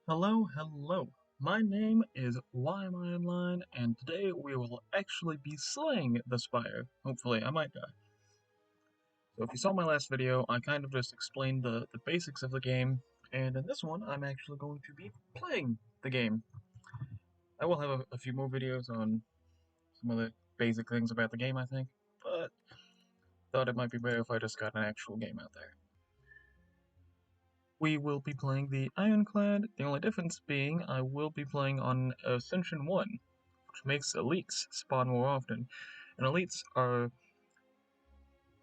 Hello. My name is Why Am I Online, and today we will actually be slaying the Spire. Hopefully, I might die. So if you saw my last video, I kind of just explained the basics of the game, and in this one, I'm actually going to be playing the game. I will have a few more videos on some of the basic things about the game, I think, but thought it might be better if I just got an actual game out there. We will be playing the Ironclad, the only difference being I will be playing on Ascension 1, which makes elites spawn more often. And elites are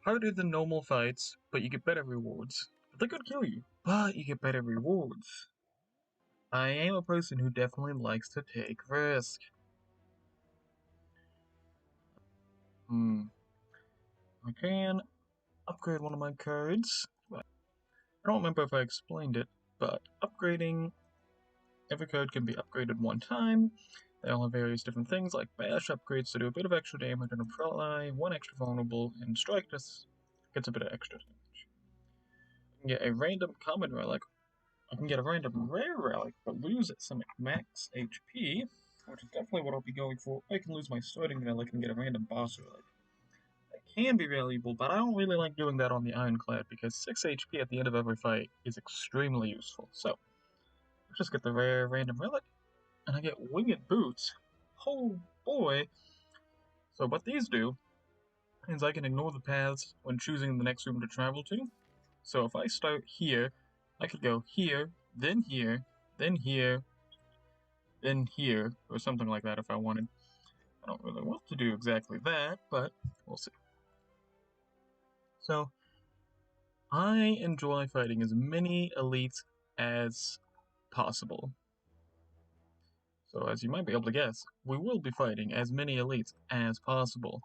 harder than normal fights, but you get better rewards. But they could kill you, but you get better rewards. I am a person who definitely likes to take risk. I can upgrade one of my cards. I don't remember if I explained it, but every card can be upgraded one time. They all have various different things, like bash upgrades to do a bit of extra damage and apply one extra vulnerable, and strike just gets a bit of extra damage. I can get a random common relic. I can get a random rare relic, but lose some max HP, which is definitely what I'll be going for. I can lose my starting relic and get a random boss relic. That can be valuable, but I don't really like doing that on the Ironclad because 6 HP at the end of every fight is extremely useful. So, let's just get the rare random relic, and I get winged boots. Oh boy! So what these do is I can ignore the paths when choosing the next room to travel to. So if I start here, I could go here, then here, then here, then here, or something like that if I wanted. I don't really want to do exactly that, but we'll see. So, I enjoy fighting as many elites as possible. So as you might be able to guess, we will be fighting as many elites as possible.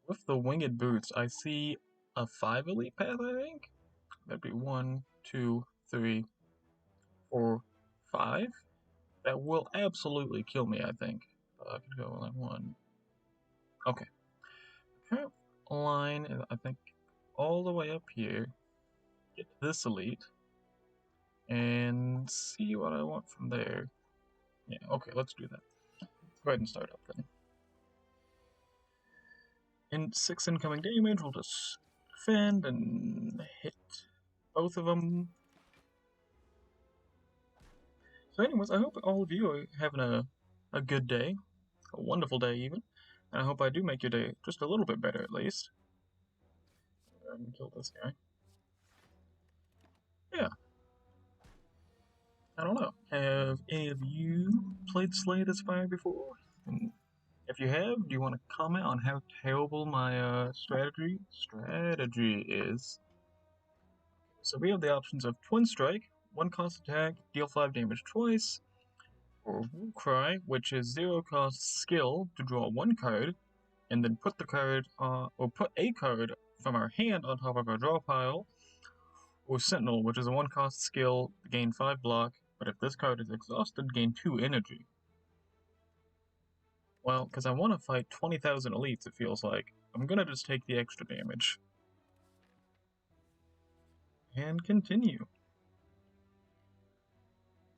With the winged boots, I see a 5 elite path, I think? That'd be 1, 2, 3, 4, 5. That will absolutely kill me, I think. I could go like 1. Okay. The current line is, I think, all the way up here. Get to this elite. And see what I want from there. Yeah, okay, let's do that. Let's go ahead and start up then. And 6 incoming damage, we'll just defend and hit both of them. So anyways, I hope all of you are having a good day, a wonderful day even, and I hope I do make your day just a little bit better at least. Go ahead and kill this guy. Yeah. I don't know. Have any of you played Slay the Spire before? And if you have, do you want to comment on how terrible my strategy is? So we have the options of Twin Strike, 1 cost attack, deal 5 damage twice, or Woo Cry, which is 0 cost skill to draw 1 card, and then put a card from our hand on top of our draw pile, or Sentinel, which is a 1 cost skill to gain 5 block, but if this card is exhausted, gain 2 energy. Well, because I want to fight 20,000 elites, it feels like, I'm gonna just take the extra damage. And continue.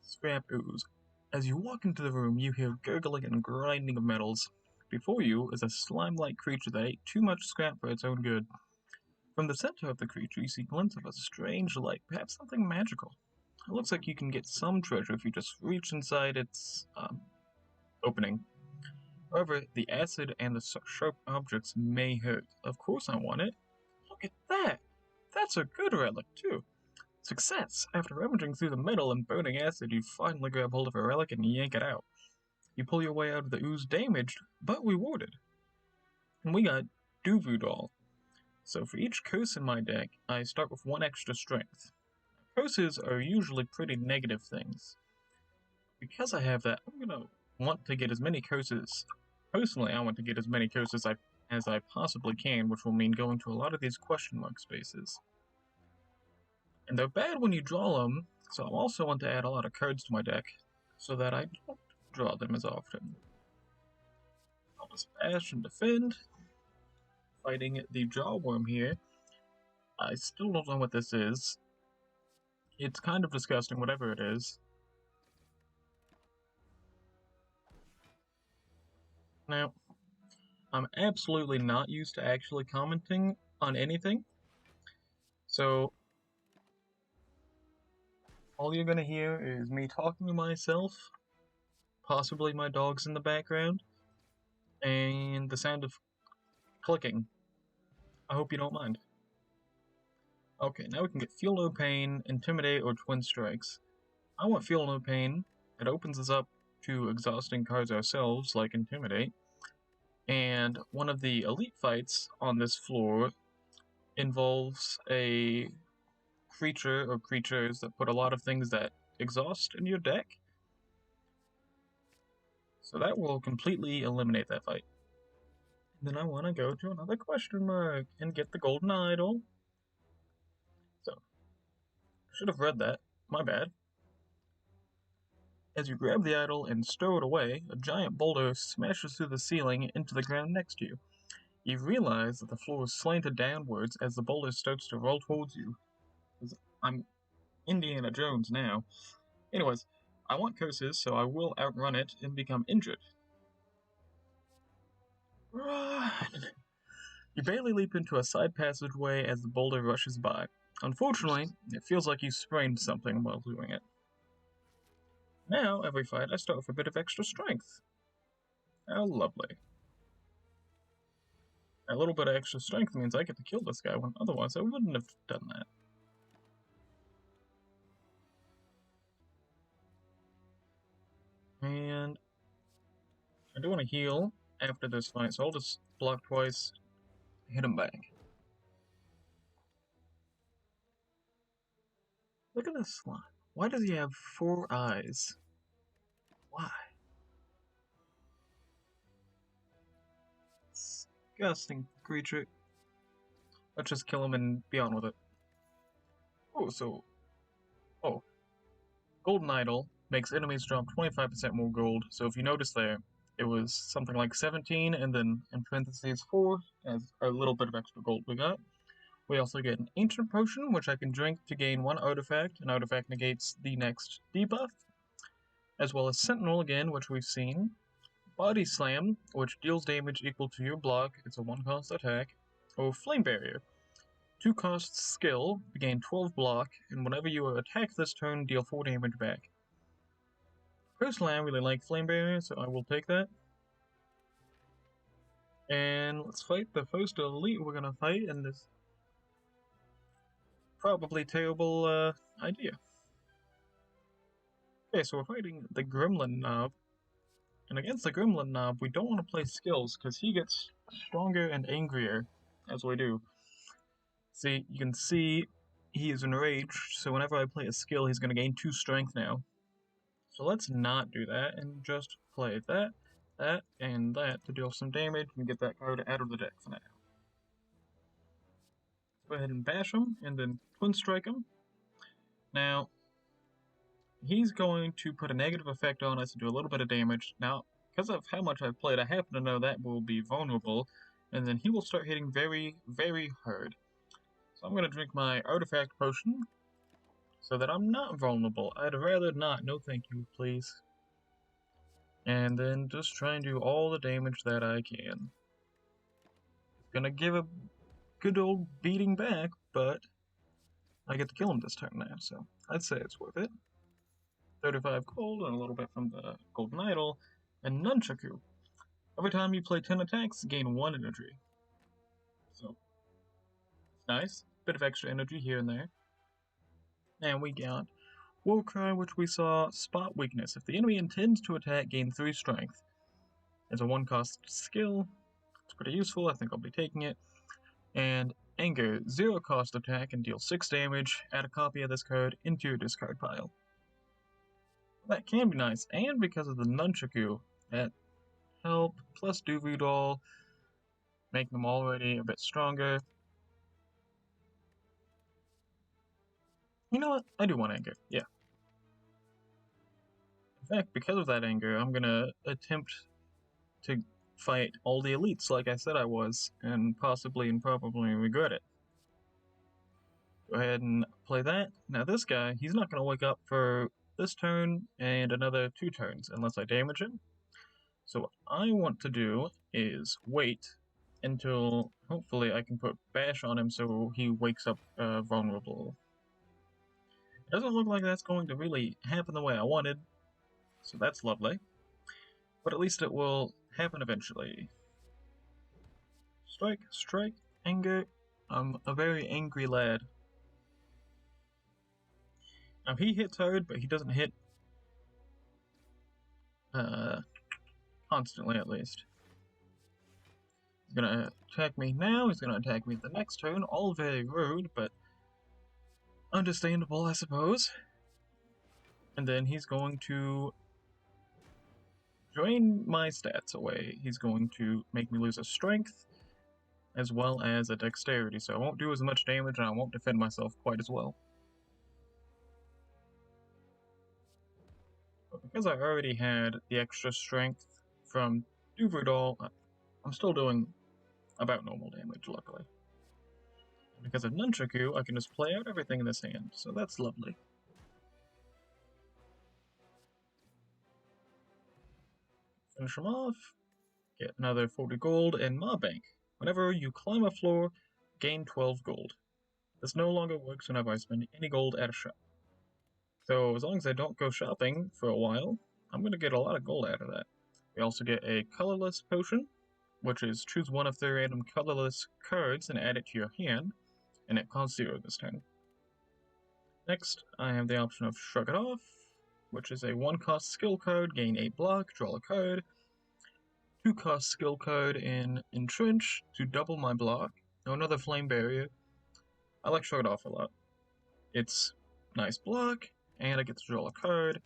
Scrap ooze. As you walk into the room, you hear gurgling and grinding of metals. Before you is a slime-like creature that ate too much scrap for its own good. From the center of the creature, you see glints of a strange light, perhaps something magical. It looks like you can get some treasure if you just reach inside its opening. However, the acid and the sharp objects may hurt. Of course I want it. Look at that! That's a good relic, too. Success! After rummaging through the metal and burning acid, you finally grab hold of a relic and yank it out. You pull your way out of the ooze damaged, but rewarded. And we got Duvu Doll. So for each curse in my deck, I start with 1 extra strength. Curses are usually pretty negative things. Because I have that, I'm gonna want to get as many curses. Personally, I want to get as many curses as I possibly can, which will mean going to a lot of these question mark spaces. And they're bad when you draw them, so I also want to add a lot of cards to my deck, so that I don't draw them as often. I'll just bash and defend. Fighting the Jawworm here. I still don't know what this is. It's kind of disgusting, whatever it is. Now, I'm absolutely not used to actually commenting on anything, so all you're gonna hear is me talking to myself, possibly my dog's in the background, and the sound of clicking. I hope you don't mind. Okay, now we can get Feel No Pain, Intimidate, or Twin Strikes. I want Feel No Pain. It opens us up to exhausting cards ourselves, like Intimidate. And one of the elite fights on this floor involves a creature or creatures that put a lot of things that exhaust in your deck. So that will completely eliminate that fight. And then I want to go to another question mark and get the golden idol. So, should have read that. My bad. As you grab the idol and stow it away, a giant boulder smashes through the ceiling into the ground next to you. You realize that the floor is slanted downwards as the boulder starts to roll towards you. I'm Indiana Jones now. Anyways, I want curses, so I will outrun it and become injured. Run! You barely leap into a side passageway as the boulder rushes by. Unfortunately, it feels like you sprained something while doing it. Now, every fight, I start with a bit of extra strength. How lovely. A little bit of extra strength means I get to kill this guy when otherwise I wouldn't have done that. And I do want to heal after this fight, so I'll just block twice, hit him back. Look at this slime. Why does he have 4 eyes? Why? Disgusting creature. Let's just kill him and be on with it. Oh, Golden Idol makes enemies drop 25% more gold, so if you notice there, it was something like 17, and then in parentheses 4, as a little bit of extra gold we got. We also get an Ancient Potion, which I can drink to gain 1 artifact. An artifact negates the next debuff, as well as Sentinel again, which we've seen. Body Slam, which deals damage equal to your block, it's a 1-cost attack. Or Flame Barrier, 2-cost skill, gain 12 block, and whenever you attack this turn, deal 4 damage back. Personally, I really like Flame Barrier, so I will take that. And let's fight the first elite we're gonna fight in this probably terrible idea. Okay, so we're fighting the Gremlin Knob. And against the Gremlin Knob, we don't want to play skills, because he gets stronger and angrier as we do. See, you can see he is enraged, so whenever I play a skill, he's going to gain 2 strength now. So let's not do that, and just play that, and that to deal some damage and get that card out of the deck for now. Let's go ahead and bash him, and then Twin Strike him. Now, he's going to put a negative effect on us and do a little bit of damage. Now, because of how much I've played, I happen to know that will be vulnerable, and then he will start hitting very, very hard. So I'm going to drink my Artifact Potion, so that I'm not vulnerable. I'd rather not. No thank you, please. And then just try and do all the damage that I can. Gonna give a good old beating back, but I get to kill him this turn now, so I'd say it's worth it. 35 gold and a little bit from the Golden Idol, and Nunchaku. Every time you play 10 attacks, gain 1 energy. So, it's nice. Bit of extra energy here and there. And we got War Cry, which we saw Spot Weakness. If the enemy intends to attack, gain 3 strength. It's a 1-cost skill. It's pretty useful. I think I'll be taking it. And Anger, 0-cost attack and deal 6 damage. Add a copy of this card into your discard pile. That can be nice, and because of the Nunchaku, that help plus Duvu Doll, make them already a bit stronger. You know what? I do want Anger, yeah. In fact, because of that Anger, I'm gonna attempt to fight all the elites like I said I was, and possibly and probably regret it. Go ahead and play that. Now this guy, he's not going to wake up for this turn and another 2 turns unless I damage him. So what I want to do is wait until hopefully I can put Bash on him so he wakes up vulnerable. It doesn't look like that's going to really happen the way I wanted, so that's lovely. But at least it will happen eventually. Strike, strike, anger. I'm a very angry lad. Now he hits hard, but he doesn't hit constantly at least. He's gonna attack me now, he's gonna attack me the next turn, all very rude, but understandable, I suppose. And then he's going to drain my stats away. He's going to make me lose a strength, as well as a dexterity, so I won't do as much damage and I won't defend myself quite as well. But because I already had the extra strength from Duverdal, I'm still doing about normal damage, luckily. And because of Nunchaku, I can just play out everything in this hand, so that's lovely. Finish him off, get another 40 gold, and Mob Bank. Whenever you climb a floor, gain 12 gold. This no longer works whenever I spend any gold at a shop. So as long as I don't go shopping for a while, I'm going to get a lot of gold out of that. We also get a colorless potion, which is choose one of 3 random colorless cards and add it to your hand, and it costs 0 this turn. Next, I have the option of Shrug It Off, which is a 1-cost skill card, gain 8 block, draw a card. 2-cost skill card in Entrench to double my block. Oh, another Flame Barrier. I like Shrug It Off a lot. It's nice block, and I get to draw a card.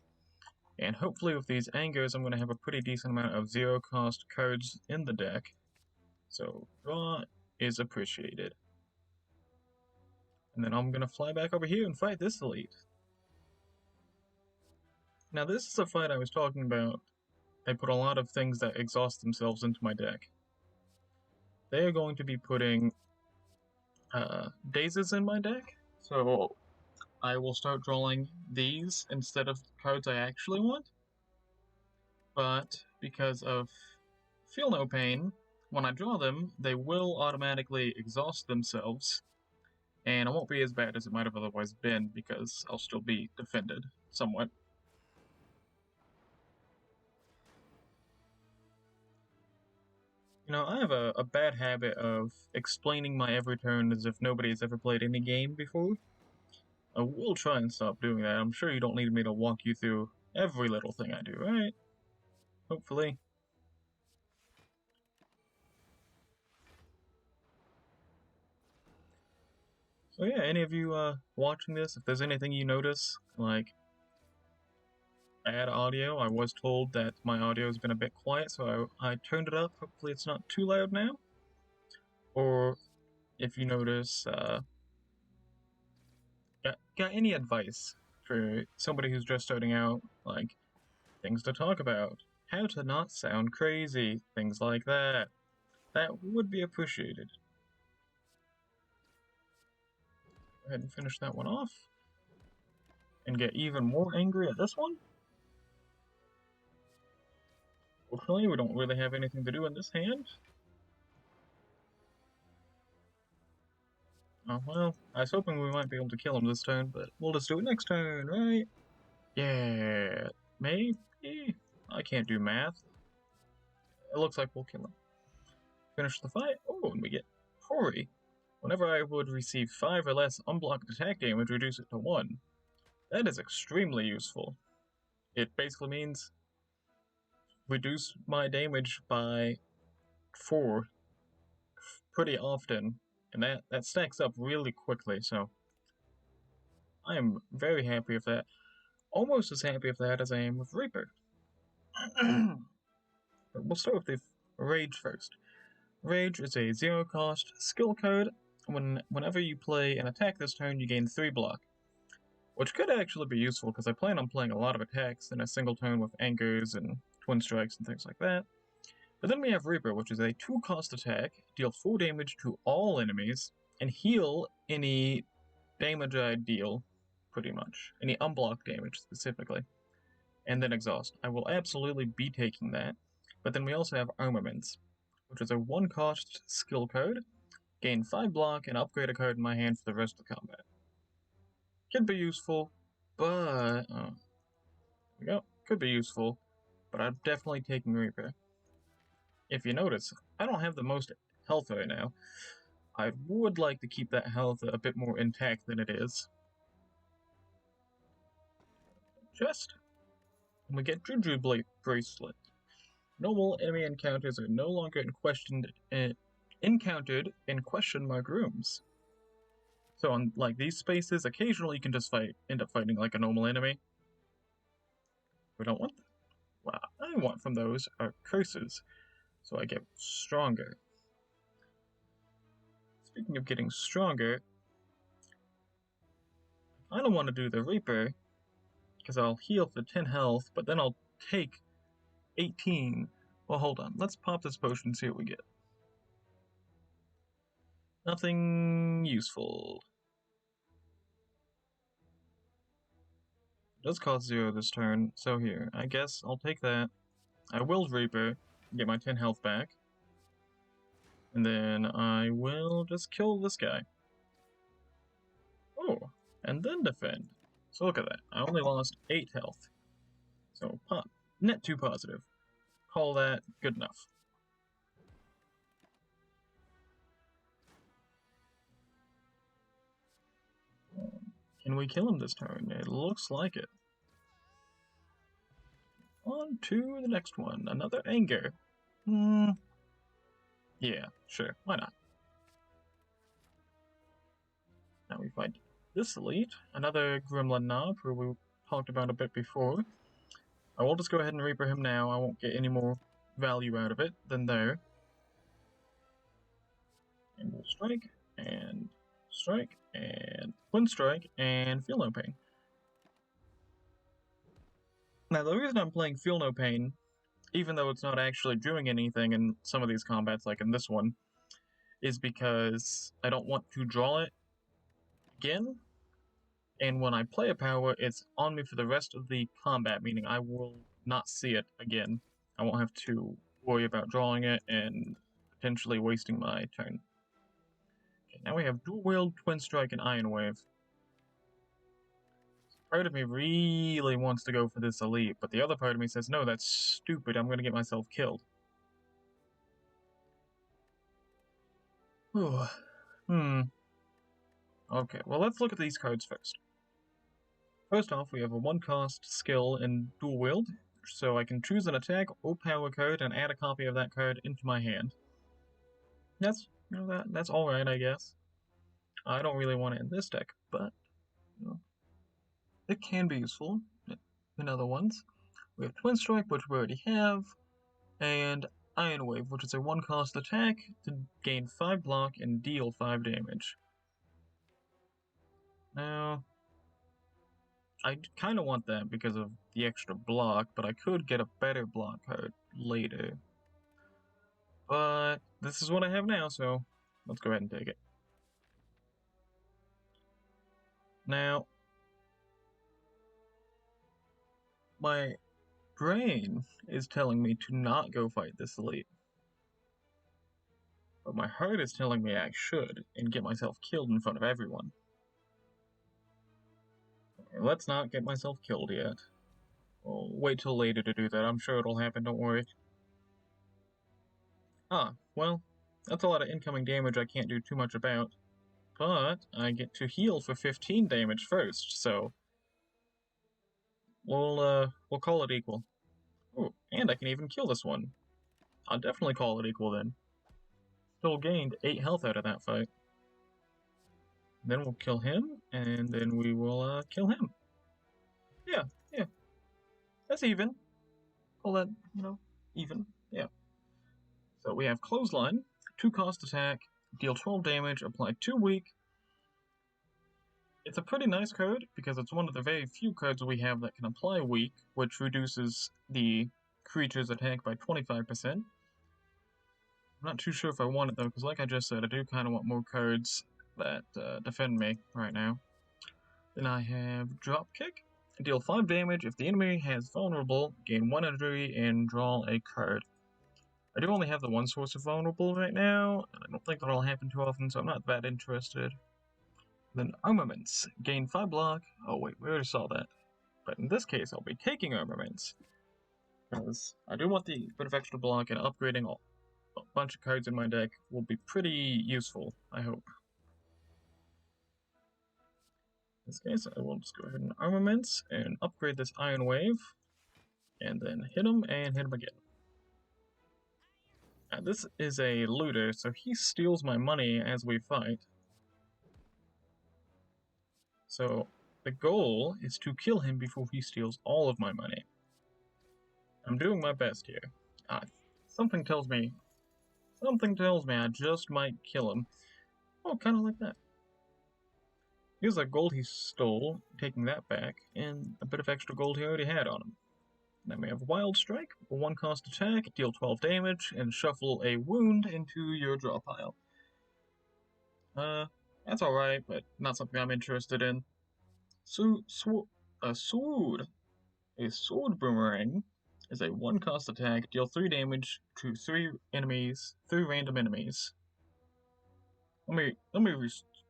And hopefully with these Angers, I'm going to have a pretty decent amount of 0-cost cards in the deck. So draw is appreciated. And then I'm going to fly back over here and fight this elite. Now this is a fight I was talking about. I put a lot of things that exhaust themselves into my deck. They are going to be putting dazes in my deck, so I will start drawing these instead of cards I actually want. But because of Feel No Pain, when I draw them, they will automatically exhaust themselves, and it won't be as bad as it might have otherwise been because I'll still be defended somewhat. You know, I have a bad habit of explaining my every turn as if nobody's ever played any game before. I will try and stop doing that. I'm sure you don't need me to walk you through every little thing I do, right? Hopefully. So yeah, any of you watching this, if there's anything you notice, like bad audio, I was told that my audio has been a bit quiet, so I turned it up. Hopefully it's not too loud now. Or if you notice, got any advice for somebody who's just starting out, like things to talk about, how to not sound crazy, things like that. That would be appreciated. Go ahead and finish that one off. And get even more angry at this one. Fortunately, we don't really have anything to do in this hand. Oh well, I was hoping we might be able to kill him this turn, but we'll just do it next turn, right? Yeah, maybe? I can't do math. It looks like we'll kill him. Finish the fight. Oh, and we get Hori. Whenever I would receive 5 or less unblocked attack damage, reduce it to 1. That is extremely useful. It basically means reduce my damage by 4 pretty often, and that stacks up really quickly, so I am very happy with that. Almost as happy with that as I am with Reaper. But we'll start with the Rage first. Rage is a 0-cost skill card. Whenever you play an attack this turn, you gain 3 block. Which could actually be useful, because I plan on playing a lot of attacks in a single turn with Angers and Twin Strikes and things like that. But then we have Reaper, which is a 2-cost attack, deal 4 damage to all enemies, and heal any damage I deal, pretty much. Any unblocked damage, specifically. And then exhaust. I will absolutely be taking that. But then we also have Armaments, which is a 1-cost skill code. Gain 5 block and upgrade a card in my hand for the rest of the combat. Could be useful, but... there we go. Could be useful, but I'm definitely taking Reaper. If you notice, I don't have the most health right now. I would like to keep that health a bit more intact than it is. Chest. And we get Juju Bracelet. Normal enemy encounters are no longer encountered in question mark rooms. So on like these spaces, occasionally you can just end up fighting like a normal enemy. We don't want that. What I want from those are curses, so I get stronger. Speaking of getting stronger, I don't want to do the Reaper, because I'll heal for 10 health, but then I'll take 18. Well, hold on. Let's pop this potion and see what we get. Nothing useful. It does cost 0 this turn, so here. I guess I'll take that. I will Reaper, get my 10 health back. And then I will just kill this guy. Oh, and then defend. So look at that. I only lost 8 health. So net 2 positive. Call that good enough. Can we kill him this turn? It looks like it. On to the next one. Another Anger. Yeah, sure. Why not? Now we find this elite. Another Gremlin Knob, who we talked about a bit before. I will just go ahead and Reaper him now. I won't get any more value out of it than there. And we'll strike, and twin strike, and feel no pain. Now, the reason I'm playing Feel No Pain, even though it's not actually doing anything in some of these combats, like in this one, is because I don't want to draw it again. And when I play a power, it's on me for the rest of the combat, meaning I will not see it again. I won't have to worry about drawing it and potentially wasting my turn. Okay, now we have Dual Wield, Twin Strike, and Iron Wave. Part of me really wants to go for this elite, but the other part of me says, no, that's stupid, I'm going to get myself killed. Ooh. Okay, well let's look at these cards first. First off, we have a 1-cost skill in Dual Wield, so I can choose an attack or power card and add a copy of that card into my hand. That's, that's alright, I guess. I don't really want it in this deck, but, it can be useful in other ones. We have Twin Strike, which we already have, and Iron Wave, which is a 1-cost attack to gain 5 block and deal 5 damage. Now, I kind of want that because of the extra block, but I could get a better block card later. But this is what I have now, so let's go ahead and take it. Now, my brain is telling me to not go fight this elite. But my heart is telling me I should, and get myself killed in front of everyone. Okay, let's not get myself killed yet. We'll wait till later to do that. I'm sure it'll happen, don't worry. Well, that's a lot of incoming damage I can't do too much about. But I get to heal for 15 damage first, so we'll call it equal. Ooh, and I can even kill this one. I'll definitely call it equal then. Still gained 8 health out of that fight. Then we'll kill him, and then we will kill him. Yeah. That's even. Call that, even. Yeah. So we have Clothesline, 2-cost attack, deal 12 damage, apply 2 weak. It's a pretty nice card, because it's one of the very few cards we have that can apply weak, which reduces the creature's attack by 25%. I'm not too sure if I want it though, because like I just said, I do kind of want more cards that defend me right now. Then I have Dropkick. Deal 5 damage if the enemy has vulnerable, gain 1 energy, and draw a card. I do only have the one source of vulnerable right now, and I don't think that'll happen too often, so I'm not that interested. Then Armaments. Gain 5 block. Oh wait, we already saw that. But in this case, I'll be taking Armaments. Because I do want the bit of extra block, and upgrading a bunch of cards in my deck will be pretty useful, I hope. In this case, I will just go ahead and Armaments and upgrade this Iron Wave, and then hit him and hit him again. Now, this is a looter, so he steals my money as we fight. So the goal is to kill him before he steals all of my money. I'm doing my best here. Something tells me I just might kill him. Oh, kind of like that. Here's the gold he stole, taking that back, and a bit of extra gold he already had on him. Then we have Wild Strike, a 1-cost attack, deal 12 damage, and shuffle a wound into your draw pile. That's alright, but not something I'm interested in. A sword boomerang is a 1-cost attack, deal 3 damage to 3 random enemies. Let me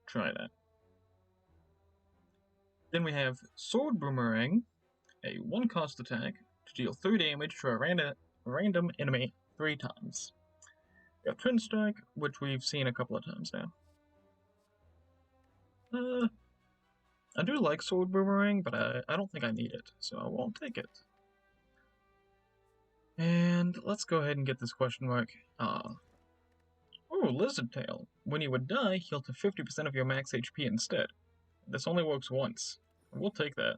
try that. Then we have Sword Boomerang, a 1-cost attack to deal 3 damage to a random enemy 3 times. We have Twin Strike, which we've seen a couple of times now. I do like Sword Boomerang, but I don't think I need it, so I won't take it. And let's go ahead and get this question mark. Oh, Lizard Tail. When you would die, heal to 50% of your max HP instead. This only works once. We'll take that.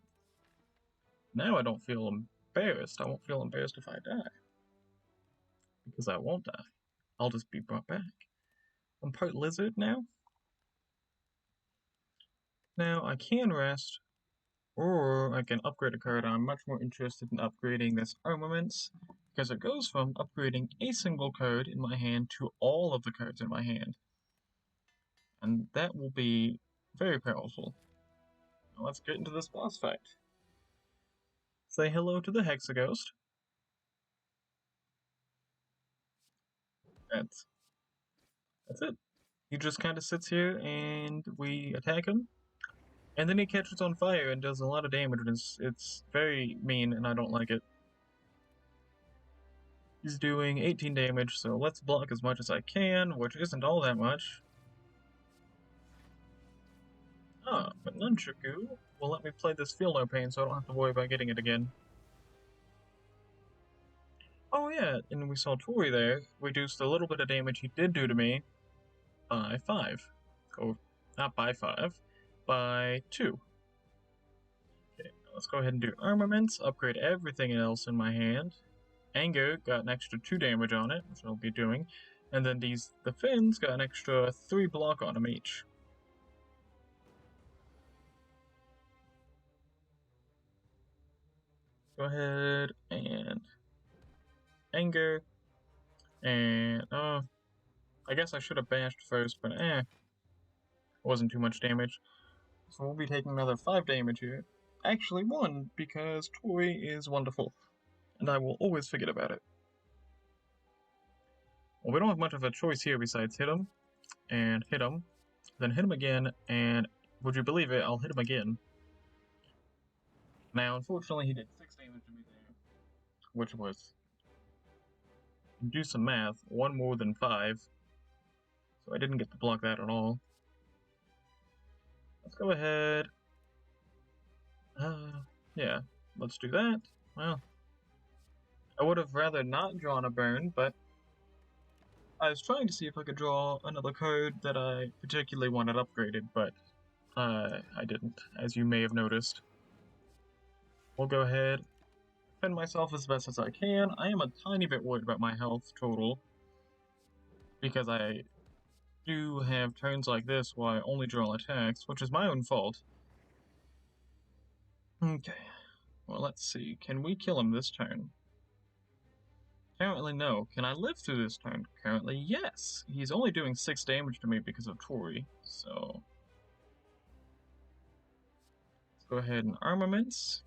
Now I don't feel embarrassed. I won't feel embarrassed if I die. Because I won't die. I'll just be brought back. I'm part lizard now. Now I can rest, or I can upgrade a card. I'm much more interested in upgrading this Armaments, because it goes from upgrading a single card in my hand to all of the cards in my hand. And that will be very powerful. Now let's get into this boss fight. Say hello to the Hexaghost. That's it. He just kind of sits here and we attack him. And then he catches on fire and does a lot of damage. It's very mean and I don't like it. He's doing 18 damage, so let's block as much as I can, which isn't all that much. But Nunchaku will let me play this Feel No Pain so I don't have to worry about getting it again. Oh yeah, and we saw Tori there reduced a little bit of damage he did do to me by 5. Or, not by 5, by 2. Okay, let's go ahead and do Armaments, upgrade everything else in my hand. Anger got an extra 2 damage on it, which I'll be doing. And then the fins got an extra 3 block on them each. Go ahead and Anger. And, I guess I should have bashed first, but it wasn't too much damage. So we'll be taking another 5 damage here. Actually 1, because Tori is wonderful. And I will always forget about it. Well, we don't have much of a choice here besides hit him, and hit him, then hit him again, and would you believe it, I'll hit him again. Now, unfortunately, he did 6 damage to me there, which was, do some math, 1 more than 5, so I didn't get to block that at all. Let's go ahead. Yeah, let's do that. Well, I would have rather not drawn a burn, but I was trying to see if I could draw another card that I particularly wanted upgraded, but I didn't, as you may have noticed. We'll go ahead, defend myself as best as I can. I am a tiny bit worried about my health total, because I do have turns like this where I only draw attacks, which is my own fault. Okay, well let's see, can we kill him this turn? Apparently no. Can I live through this turn? Currently yes. He's only doing 6 damage to me because of Tori, so... Go ahead and armaments.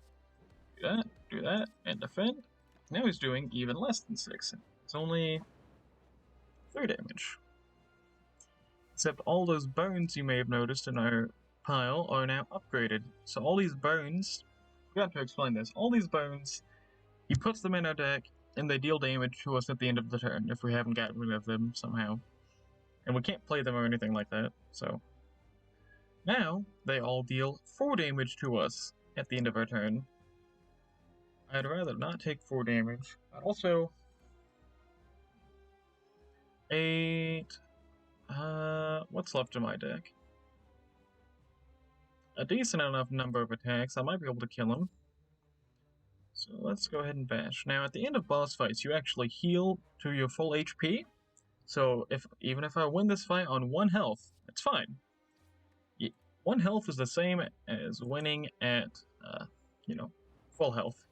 Do that, and defend. Now he's doing even less than 6. It's only 3 damage. Except all those bones you may have noticed in our pile are now upgraded. So all these bones, I forgot to explain this, all these bones, he puts them in our deck, and they deal damage to us at the end of the turn if we haven't gotten rid of them somehow. And we can't play them or anything like that, so. Now, they all deal 4 damage to us at the end of our turn. I'd rather not take 4 damage, but also 8. What's left in my deck? A decent enough number of attacks. I might be able to kill him. So let's go ahead and bash. Now, at the end of boss fights, you actually heal to your full HP. So even if I win this fight on 1 health, it's fine. 1 health is the same as winning at, full health.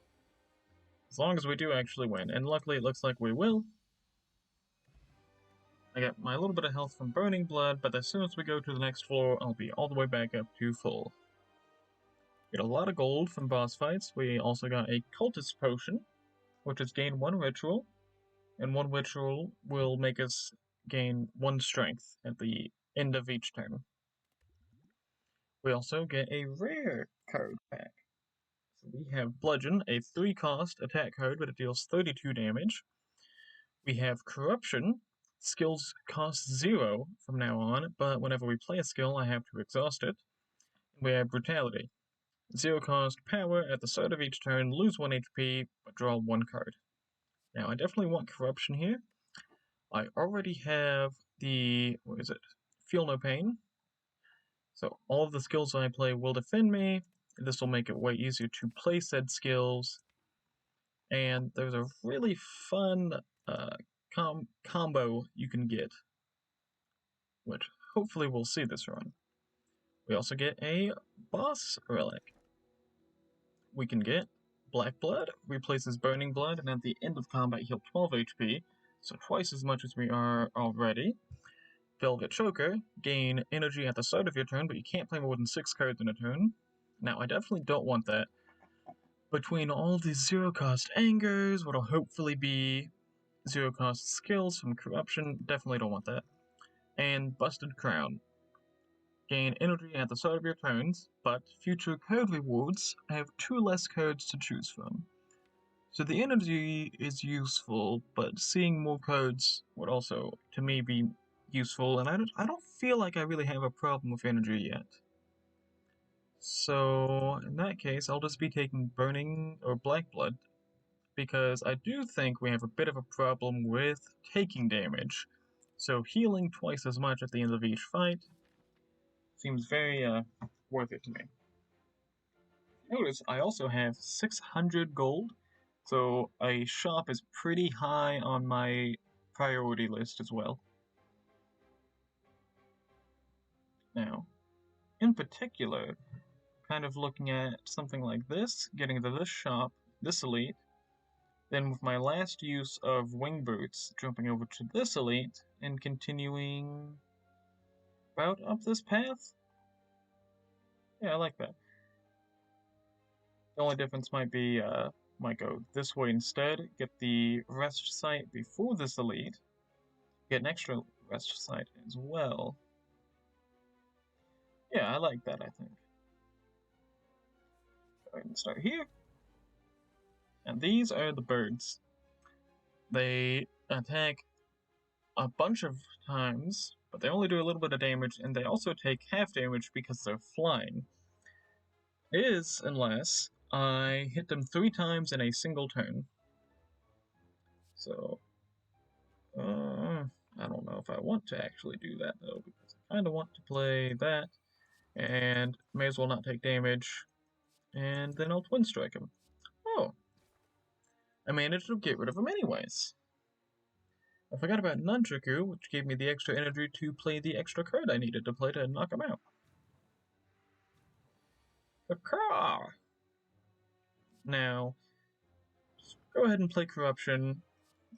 As long as we do actually win. And luckily, it looks like we will. I got my little bit of health from burning blood, but as soon as we go to the next floor, I'll be all the way back up to full. Get a lot of gold from boss fights. We also got a cultist potion, which is gain 1 ritual, and 1 ritual will make us gain 1 strength at the end of each turn. We also get a rare card pack. So we have Bludgeon, a 3-cost attack card, but it deals 32 damage. We have Corruption. Skills cost 0 from now on, but whenever we play a skill, I have to exhaust it. We have Brutality. 0 cost power at the start of each turn, lose 1 HP, but draw 1 card. Now, I definitely want Corruption here. I already have the, Feel No Pain. So all of the skills I play will defend me. This will make it way easier to play said skills. And there's a really fun combo you can get, which hopefully we'll see this run. We also get a boss relic. We can get Black Blood, replaces Burning Blood, and at the end of combat heal 12 HP, so twice as much as we are already. Velvet Choker, gain energy at the start of your turn, but you can't play more than 6 cards in a turn. Now, I definitely don't want that. Between all these 0-cost angers, what'll hopefully be 0-cost skills from Corruption, definitely don't want that. And Busted Crown. Gain energy at the start of your turns, but future card rewards have 2 less cards to choose from. So the energy is useful, but seeing more cards would also, to me, be useful, and I don't feel like I really have a problem with energy yet. So, in that case, I'll just be taking Burning or Black Blood, because I do think we have a bit of a problem with taking damage. So healing twice as much at the end of each fight seems very worth it to me. Notice I also have 600 gold, so a shop is pretty high on my priority list as well. Now, in particular, kind of looking at something like this, getting into this shop, this elite, then with my last use of wing boots, jumping over to this elite, and continuing about up this path. Yeah, I like that. The only difference might be, might go this way instead, get the rest site before this elite, get an extra rest site as well. Yeah, I like that, I think. Go ahead and start here. And these are the birds. They attack a bunch of times, but they only do a little bit of damage, and they also take half damage because they're flying. Unless I hit them 3 times in a single turn. So, I don't know if I want to actually do that, though, because I kind of want to play that, and may as well not take damage, and then I'll Twin Strike him. Oh, I managed to get rid of him anyways. I forgot about Nunchaku, which gave me the extra energy to play the extra card I needed to play to knock him out. Caw! Now, just go ahead and play Corruption,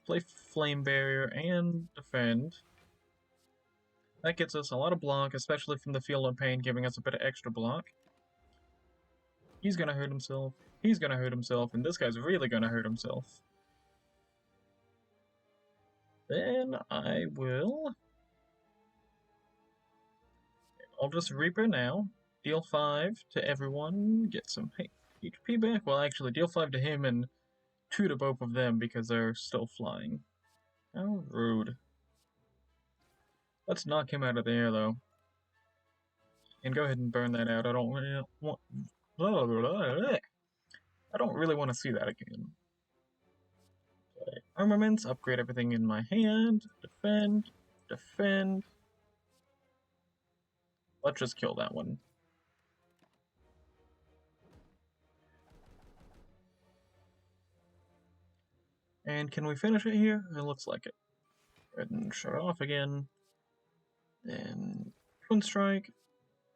play Flame Barrier, and Defend. That gets us a lot of block, especially from the Field of Pain, giving us a bit of extra block. He's gonna hurt himself. He's gonna hurt himself, and this guy's really gonna hurt himself. Then I'll just Reaper now. Deal 5 to everyone. Get some HP back. Well, actually, deal 5 to him and 2 to both of them because they're still flying. How rude. Let's knock him out of the air, though. And go ahead and burn that out. I don't really want... I don't really want to see that again. Okay. Armaments, upgrade everything in my hand. Defend. Defend. Let's just kill that one. And can we finish it here? It looks like it. Go ahead and shut it off again. Then Twin Strike.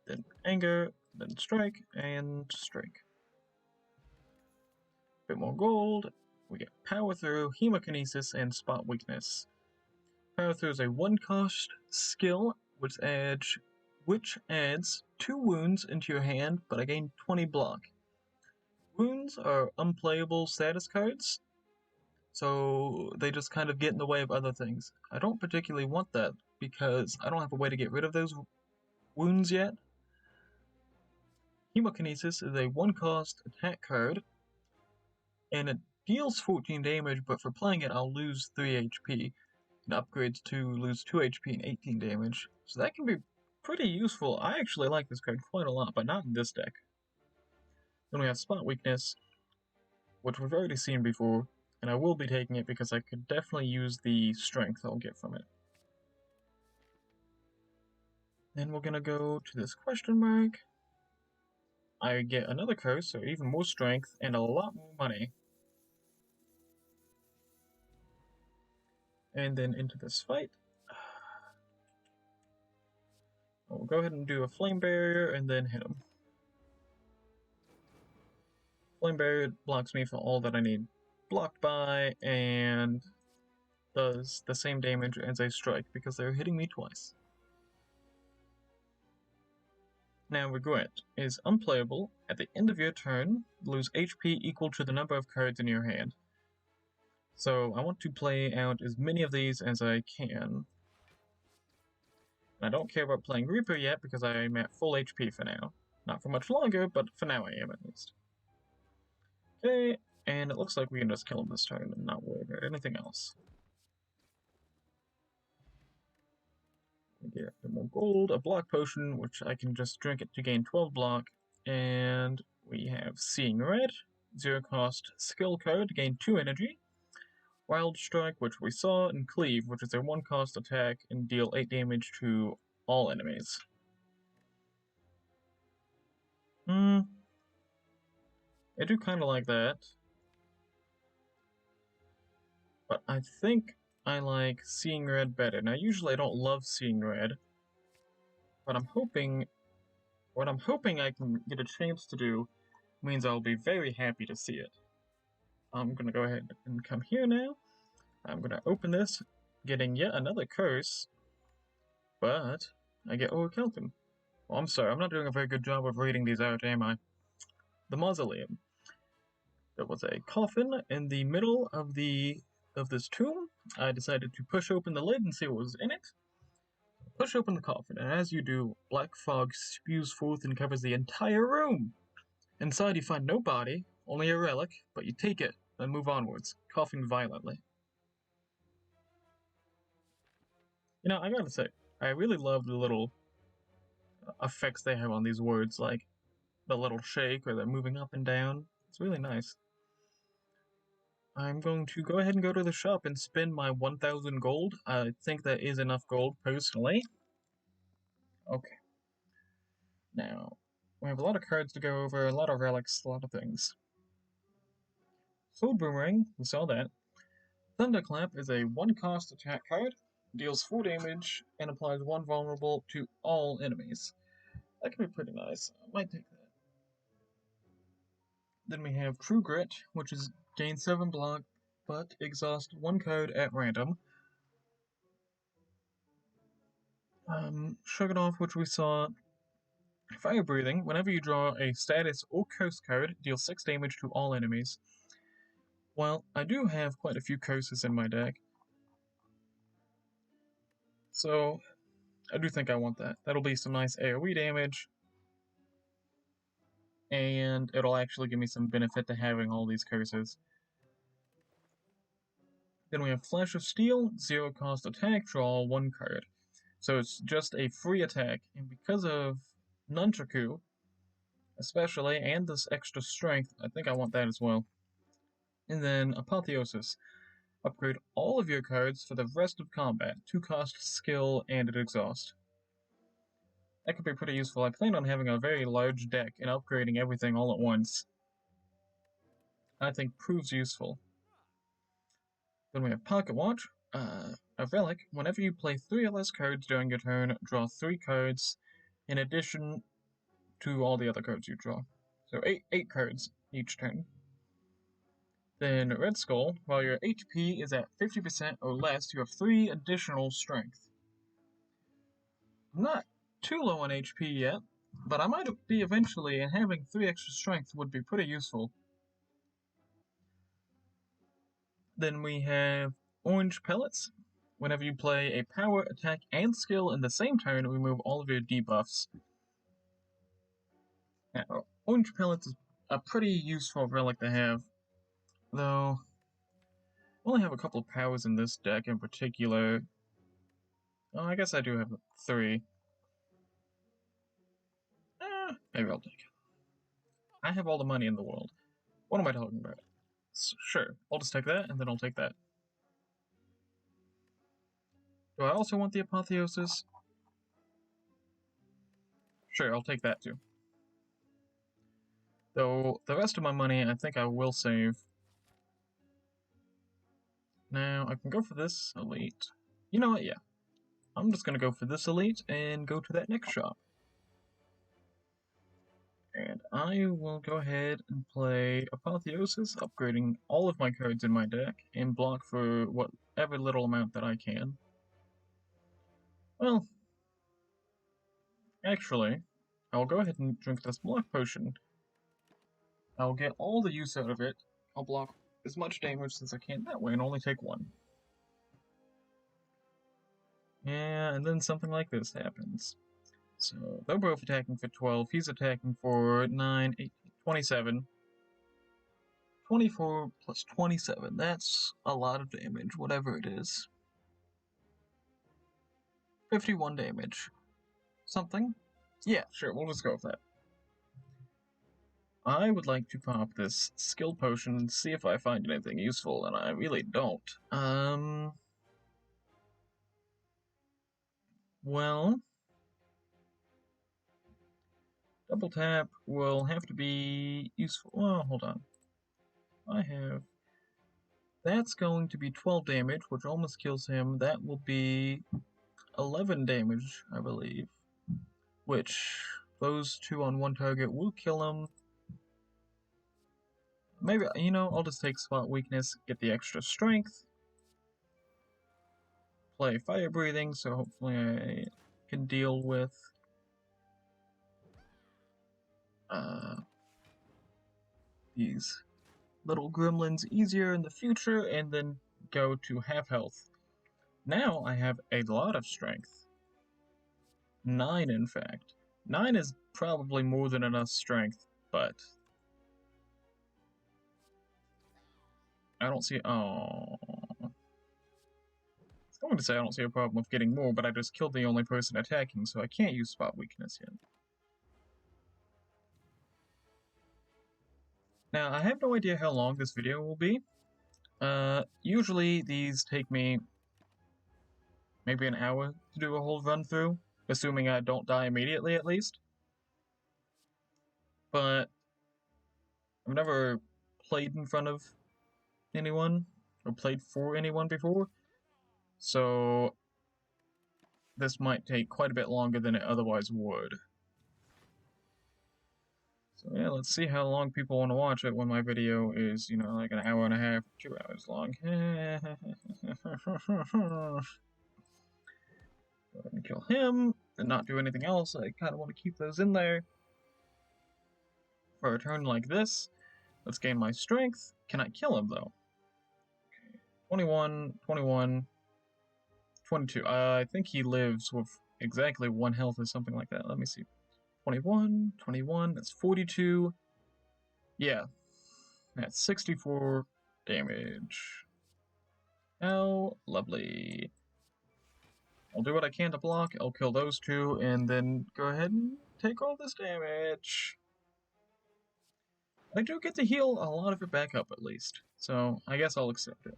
Then Anger. Then Strike. And Strike. Bit more gold. We get Power Through, Hemokinesis, and Spot Weakness. Power Through is a 1-cost skill which adds 2 wounds into your hand, but I gain 20 block. Wounds are unplayable status cards, so they just kind of get in the way of other things. I don't particularly want that because I don't have a way to get rid of those wounds yet. Hemokinesis is a 1-cost attack card, and it deals 14 damage, but for playing it I'll lose 3 HP, and upgrades to lose 2 HP and 18 damage. So that can be pretty useful. I actually like this card quite a lot, but not in this deck. Then we have Spot Weakness, which we've already seen before, and I will be taking it because I could definitely use the strength I'll get from it. Then we're gonna go to this question mark. I get another curse, so even more strength, and a lot more money. And then into this fight. We'll go ahead and do a Flame Barrier and then hit him. Flame Barrier blocks me for all that I need blocked by, and does the same damage as a strike because they're hitting me twice. Now, Regret is unplayable. At the end of your turn, lose HP equal to the number of cards in your hand. So I want to play out as many of these as I can. I don't care about playing Reaper yet because I'm at full HP for now. Not for much longer, but for now I am at least. Okay, and it looks like we can just kill him this turn and not worry about anything else. We get a bit more gold, a block potion, which I can just drink it to gain 12 block, and we have Seeing Red, 0-cost skill card to gain 2 energy, Wild Strike, which we saw, and Cleave, which is a 1-cost attack and deal 8 damage to all enemies. I do kind of like that. But I think I like Seeing Red better. Now, usually I don't love Seeing Red, but what I'm hoping I can get a chance to do means I'll be very happy to see it. I'm gonna go ahead and come here now. I'm gonna open this, getting yet another curse, but I get Orichalcum. Well, I'm sorry, I'm not doing a very good job of reading these out, am I? The Mausoleum. There was a coffin in the middle of this tomb. I decided to push open the lid and see what was in it. Push open the coffin, and as you do, black fog spews forth and covers the entire room. Inside you find no body, only a relic, but you take it and move onwards, coughing violently. You know, I gotta say, I really love the little effects they have on these words, like the little shake or the moving up and down. It's really nice. I'm going to go ahead and go to the shop and spend my 1,000 gold. I think that is enough gold, personally. Okay. Now, we have a lot of cards to go over, a lot of relics, a lot of things. Sword Boomerang, we saw that. Thunderclap is a 1-cost attack card, deals 4 damage, and applies 1 vulnerable to all enemies. That can be pretty nice. I might take that. Then we have True Grit, which is gain 7 block, but exhaust 1 card at random. Shrug It Off, which we saw. Fire breathing. Whenever you draw a status or curse card, deal 6 damage to all enemies. Well, I do have quite a few curses in my deck, so I do think I want that. That'll be some nice AoE damage, and it'll actually give me some benefit to having all these curses. Then we have Flash of Steel, 0 cost attack, draw 1 card. So it's just a free attack, and because of Nunchaku, especially, and this extra strength, I think I want that as well. And then Apotheosis. Upgrade all of your cards for the rest of combat, 2 cost skill and an exhaust. That could be pretty useful. I plan on having a very large deck and upgrading everything all at once. I think proves useful. Then we have Pocket Watch, a relic. Whenever you play 3 or less cards during your turn, draw 3 cards in addition to all the other cards you draw. So 8 cards each turn. Then Red Skull, while your HP is at 50% or less, you have 3 additional strength. I'm not too low on HP yet, but I might be eventually, and having 3 extra strength would be pretty useful. Then we have Orange Pellets. Whenever you play a power, attack, and skill in the same turn, remove all of your debuffs. Now, Orange Pellets is a pretty useful relic to have, though I only have a couple of powers in this deck in particular. Oh, I guess I do have 3. Maybe I'll take it. I have all the money in the world. What am I talking about? Sure, I'll just take that, and then I'll take that. Do I also want the Apotheosis? Sure, I'll take that too. Though, the rest of my money I think I will save. Now, I can go for this elite. You know what, yeah. I'm just gonna go for this elite and go to that next shop. And I will go ahead and play Apotheosis, upgrading all of my cards in my deck, and block for whatever little amount that I can. Well, actually, I'll go ahead and drink this block potion. I'll get all the use out of it. I'll block as much damage as I can that way and only take 1. Yeah, and then something like this happens. So, they're both attacking for 12. He's attacking for 9, 18, 27. 24 plus 27. That's a lot of damage, whatever it is. 51 damage. Something? Yeah, sure, we'll just go with that. I would like to pop this skill potion and see if I find anything useful, and I really don't. Well, double tap will have to be useful. Well, hold on. That's going to be 12 damage, which almost kills him. That will be 11 damage, I believe. Which, those 2 on 1 target will kill him. Maybe, I'll just take Spot Weakness, get the extra strength. Play Fire Breathing, so hopefully I can deal with these little gremlins easier in the future, and then go to half health. Now I have a lot of strength. 9, in fact. 9 is probably more than enough strength, but I don't see. Oh. I was going to say I don't see a problem with getting more, but I just killed the only person attacking, so I can't use Spot Weakness yet. Now, I have no idea how long this video will be. Usually these take me maybe an hour to do a whole run through, assuming I don't die immediately at least. But I've never played in front of anyone, or played for anyone before, so this might take quite a bit longer than it otherwise would. So yeah, let's see how long people want to watch it when my video is, like an hour and a half, 2 hours long. Go ahead and kill him. and not do anything else, I kind of want to keep those in there for a turn like this. Let's gain my strength. Can I kill him, though? 21, 21, 22. I think he lives with exactly 1 health or something like that. Let me see. 21, 21, that's 42. Yeah, that's 64 damage. How lovely. I'll do what I can to block. I'll kill those two, and then go ahead and take all this damage. I do get to heal a lot of it back up, at least. So, I guess I'll accept it.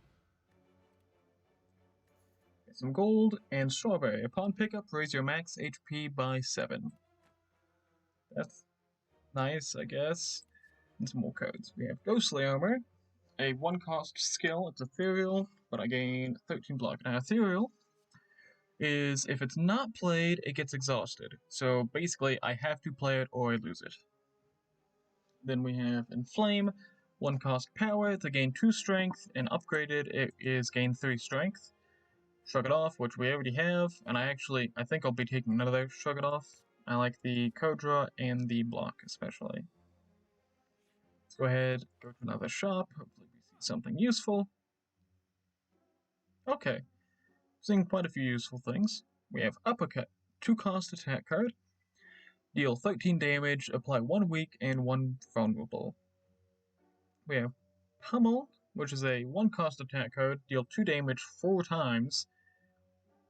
Get some gold and strawberry. Upon pickup, raise your max HP by 7. That's nice, I guess. And some more codes. We have Ghostly Armor, a 1-cost skill. It's ethereal, but I gain 13 block. Now, ethereal is if it's not played, it gets exhausted. So basically, I have to play it or I lose it. Then we have Inflame, 1-cost power to gain 2 strength, and upgraded it is gain 3 strength. Shrug It Off, which we already have, and I think I'll be taking another Shrug It Off. I like the code draw and the block especially. Let's go ahead, go to another shop, hopefully we see something useful. Okay, seeing quite a few useful things. We have Uppercut, 2-cost attack card. Deal 13 damage, apply 1 weak and 1 vulnerable. We have Pummel, which is a 1-cost attack card. Deal 2 damage 4 times.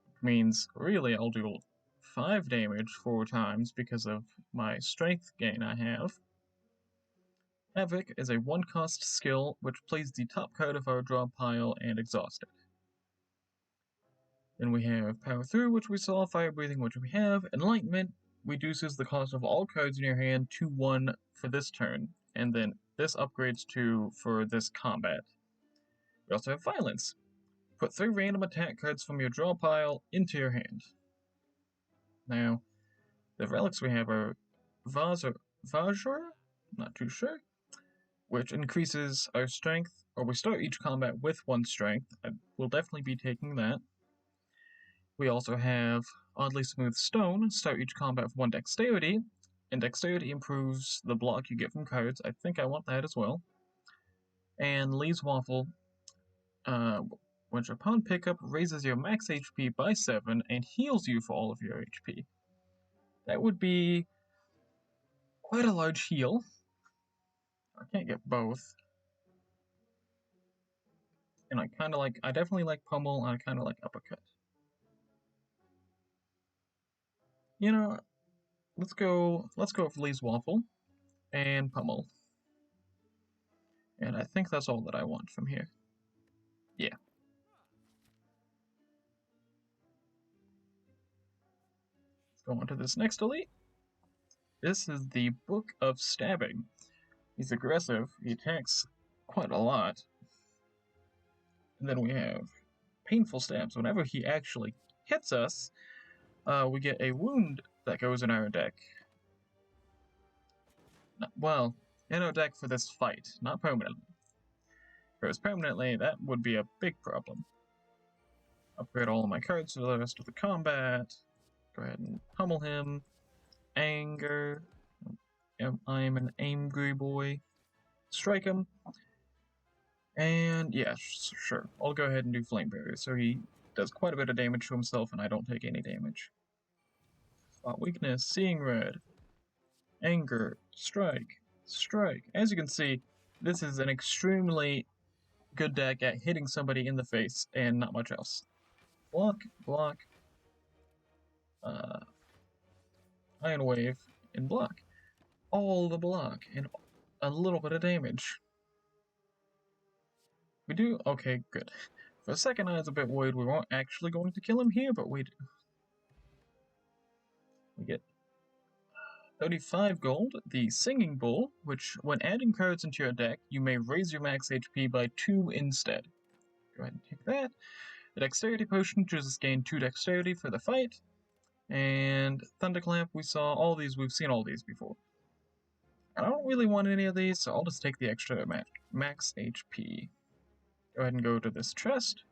Which means, really, I'll do 5 damage 4 times because of my strength gain I have. Havoc is a 1-cost skill, which plays the top card of our draw pile and exhaust it. Then we have Power Through, which we saw, Fire Breathing, which we have, Enlightenment reduces the cost of all cards in your hand to 1 for this turn, and then this upgrades to for this combat. We also have Violence. Put 3 random attack cards from your draw pile into your hand. Now, the relics we have are Vajra, not too sure, which increases our strength, or we start each combat with 1 strength. I will definitely be taking that. We also have Oddly Smooth Stone, start each combat with 1 dexterity, and dexterity improves the block you get from cards. I think I want that as well. And Lee's Waffle, which upon pickup raises your max HP by 7 and heals you for all of your HP. That would be quite a large heal. I can't get both. And I definitely like Pummel, and I kind of like Uppercut. You know, let's go with Lee's Waffle and Pummel. And I think that's all that I want from here. Yeah. Let's go on to this next elite. This is the Book of Stabbing. He's aggressive, he attacks quite a lot. And then we have Painful Stabs. Whenever he actually hits us, we get a wound that goes in our deck. Well, in our deck for this fight, not permanently. If it was permanently, that would be a big problem. Upgrade all of my cards for the rest of the combat. Go ahead and pummel him. Anger. I am an angry boy. Strike him. And yeah, sure. I'll go ahead and do Flame Barrier. So he does quite a bit of damage to himself and I don't take any damage. Spot Weakness. Seeing Red. Anger. Strike. Strike. As you can see, this is an extremely good deck at hitting somebody in the face and not much else. Block, block, Iron Wave, and block. All the block, and a little bit of damage. We do? Okay, good. For a second I was a bit worried we weren't actually going to kill him here, but we do. We get 35 gold, the Singing Bowl, which when adding cards into your deck, you may raise your max HP by 2 instead. Go ahead and take that. The Dexterity Potion chooses gain 2 Dexterity for the fight. And Thunderclap, we've seen all these before. I don't really want any of these, so I'll just take the extra max HP. Go ahead and go to this chest.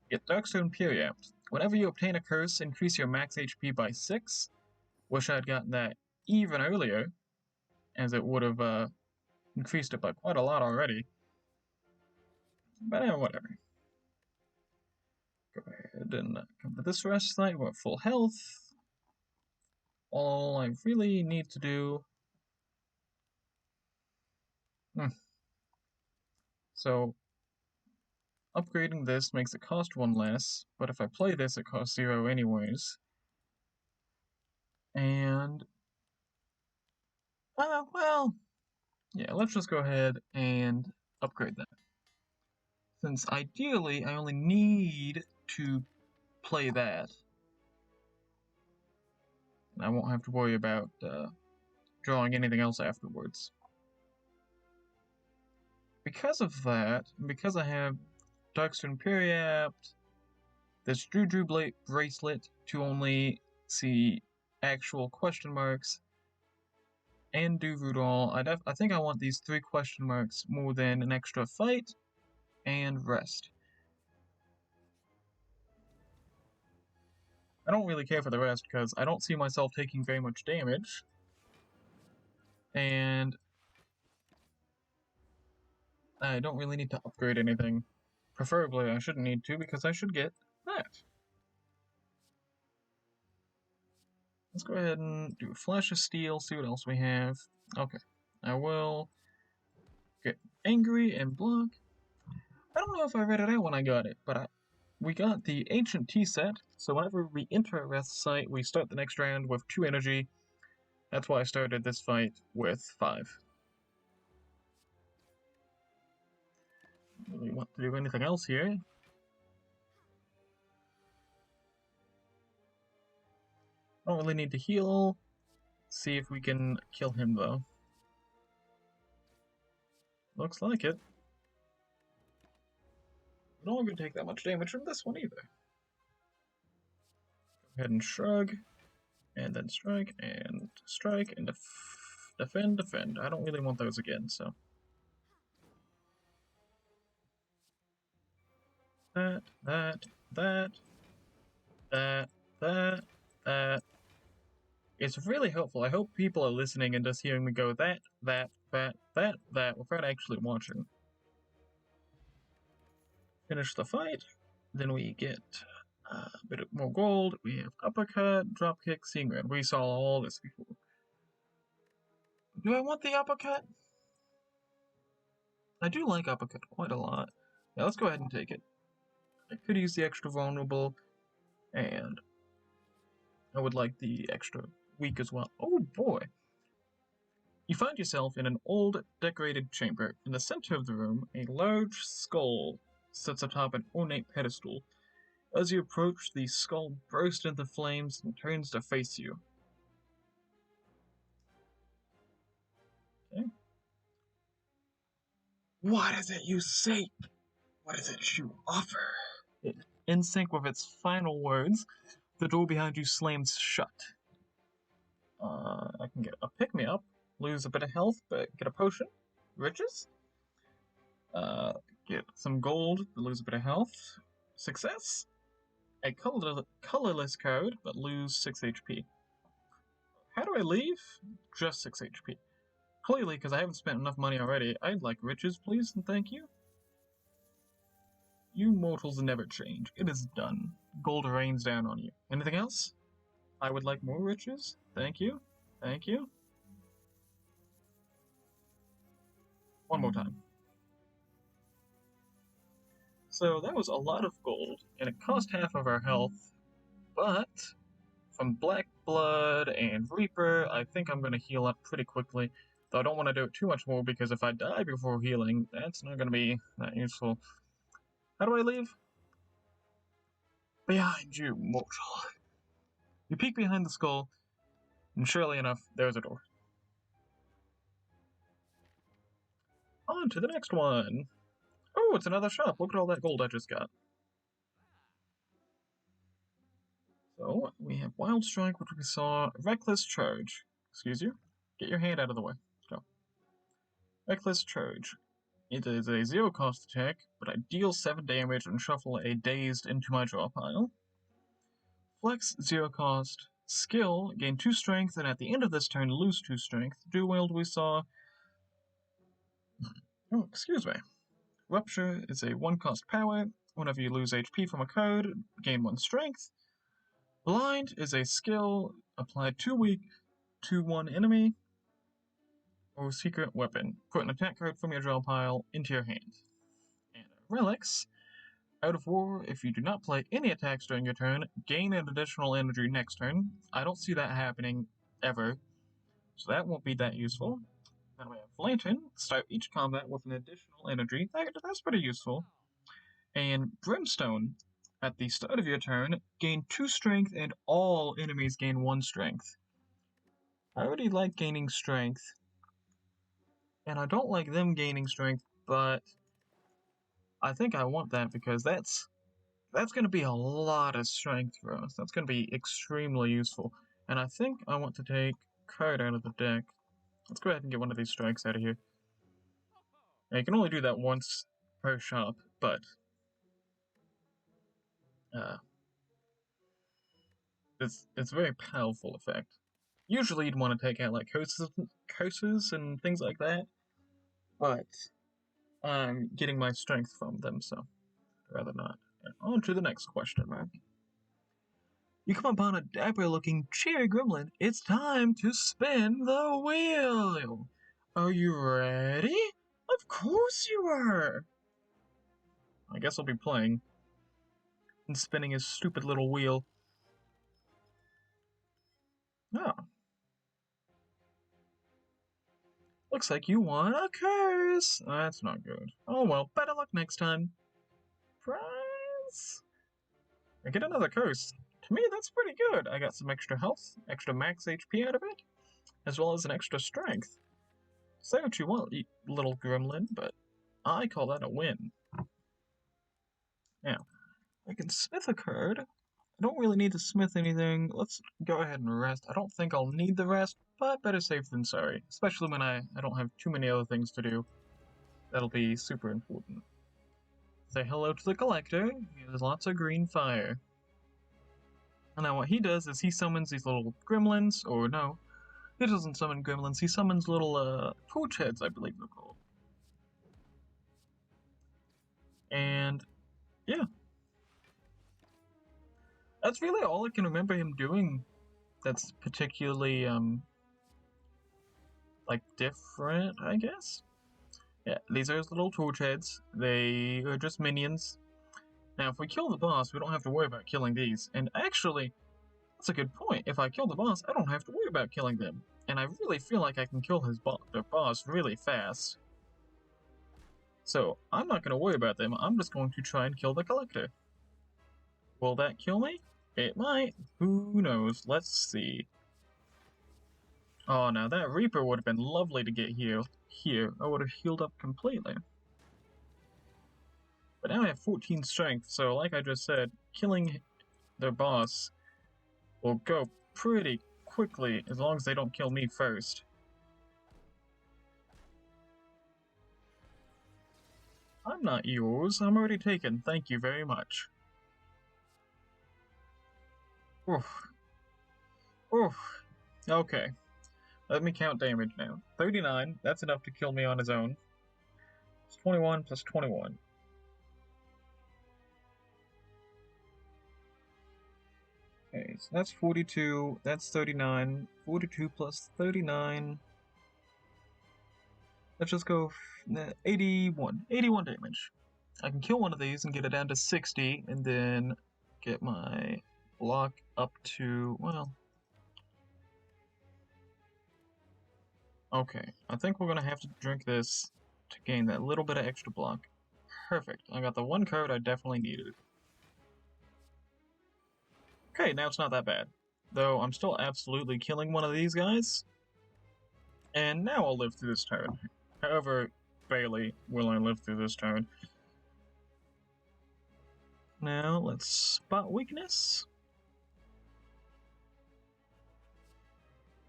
Get Darkstone Periapt. Whenever you obtain a curse, increase your max HP by 6. Wish I'd gotten that even earlier, as it would have increased it by quite a lot already. But whatever. Go ahead and come to this rest site. We're at full health. All I really need to do... So, upgrading this makes it cost 1 less, but if I play this, it costs 0 anyways. And... well... Yeah, let's just go ahead and upgrade that. Since ideally, I only need to play that. And I won't have to worry about drawing anything else afterwards. Because of that, and because I have Darkstone Periapt, this Juju bracelet to only see actual question marks, and do Voodoo, I think I want these 3 question marks more than an extra fight and rest. I don't really care for the rest because I don't see myself taking very much damage. And I don't really need to upgrade anything. Preferably I shouldn't need to because I should get that. Let's go ahead and do a Flash of Steel, see what else we have. Okay, I will get angry and block. I don't know if I read it out when I got it, but we got the Ancient Tea set, so whenever we enter a rest site, we start the next round with 2 energy. That's why I started this fight with 5. Don't really want to do anything else here. Don't really need to heal. See if we can kill him though. Looks like it. We're not going to take that much damage from this one either. Go ahead and shrug, and then strike, and defend, defend. I don't really want those again, so. That. It's really helpful. I hope people are listening and just hearing me go that, without actually watching. Finish the fight. Then we get a bit more gold. We have uppercut, dropkick, seeing red. We saw all this before. Do I want the uppercut? I do like uppercut quite a lot. Yeah, let's go ahead and take it. I could use the extra vulnerable, and I would like the extra weak as well. Oh boy! You find yourself in an old, decorated chamber. In the center of the room, a large skull sits atop an ornate pedestal. As you approach, the skull bursts into flames and turns to face you. Okay. What is it you seek? What is it you offer? In sync with its final words, the door behind you slams shut. I can get a pick-me-up, lose a bit of health, but get a potion. Riches. Get some gold, but lose a bit of health. Success. A colorless card, but lose 6 HP. How do I leave? Just 6 HP. Clearly, because I haven't spent enough money already, I'd like riches, please, and thank you. You mortals never change. It is done. Gold rains down on you. Anything else? I would like more riches. Thank you. Thank you. One more time. So that was a lot of gold, and it cost half of our health, but from Black Blood and Reaper, I think I'm going to heal up pretty quickly. Though I don't want to do it too much more, because if I die before healing, that's not going to be that useful. How do I leave? Behind you, mortal. You peek behind the skull, and surely enough, there's a door. On to the next one. Oh, it's another shop. Look at all that gold I just got. So, we have Wild Strike, which we saw. Reckless Charge. Excuse you. Get your hand out of the way. Go. Reckless Charge. It is a 0-cost attack, but I deal 7 damage and shuffle a Dazed into my draw pile. Flex, 0 cost. Skill, gain 2 strength, and at the end of this turn, lose 2 strength. Dual wield we saw. Oh, excuse me. Rupture is a 1 cost power. Whenever you lose HP from a card, gain 1 strength. Blind is a skill, apply 2 weak to 1 enemy. Or secret weapon. Put an attack card from your draw pile into your hand. And relics. Out of War, if you do not play any attacks during your turn, gain an additional energy next turn. I don't see that happening ever, so that won't be that useful. Then we have Lantern, start each combat with an additional energy. That's pretty useful. And Brimstone, at the start of your turn, gain 2 strength and all enemies gain 1 strength. I already like gaining strength, and I don't like them gaining strength, but I think I want that because that's going to be a lot of strength for us. That's going to be extremely useful. And I think I want to take card out of the deck. Let's go ahead and get one of these strikes out of here. Now, you can only do that once per shop, but it's a very powerful effect. Usually you'd want to take out like curses and things like that, but I'm getting my strength from them, so I'd rather not. On to the next question, man. You come upon a dapper-looking cheery gremlin. It's time to spin the wheel. Are you ready? Of course you are. I guess I'll be playing and spinning his stupid little wheel. Oh. Looks like you won a curse. That's not good. Oh well, better luck next time. Prize. I get another curse. To me, that's pretty good. I got some extra health, extra max HP out of it, as well as an extra strength. Say what you want, little gremlin, but I call that a win. Now, I can smith a card. I don't really need to smith anything. Let's go ahead and rest. I don't think I'll need the rest, but better safe than sorry. Especially when I don't have too many other things to do. That'll be super important. Say hello to the collector. He has lots of green fire. And now what he does is he summons these little gremlins, or no, he doesn't summon gremlins, he summons little torch heads, I believe they're called. And yeah. That's really all I can remember him doing that's particularly like different, I guess. Yeah, these are his little torch heads. They are just minions. Now, if we kill the boss, we don't have to worry about killing these. And actually, that's a good point. If I kill the boss, I don't have to worry about killing them. And I really feel like I can kill the boss really fast. So, I'm not going to worry about them. I'm just going to try and kill the collector. Will that kill me? It might. Who knows? Let's see. Oh, now that Reaper would have been lovely to get healed. Here, I would have healed up completely. But now I have 14 strength, so like I just said, killing their boss will go pretty quickly as long as they don't kill me first. I'm not yours. I'm already taken. Thank you very much. Oof. Oof. Okay. Let me count damage now. 39. That's enough to kill me on his own. It's 21 plus 21. Okay, so that's 42. That's 39. 42 plus 39. Let's just go 81. 81 damage. I can kill one of these and get it down to 60, and then get my block up to, well... Okay, I think we're gonna have to drink this to gain that little bit of extra block. Perfect. I got the one card I definitely needed. Okay, now it's not that bad. Though I'm still absolutely killing one of these guys. And now I'll live through this turn. However, barely will I live through this turn. Now, let's spot weakness.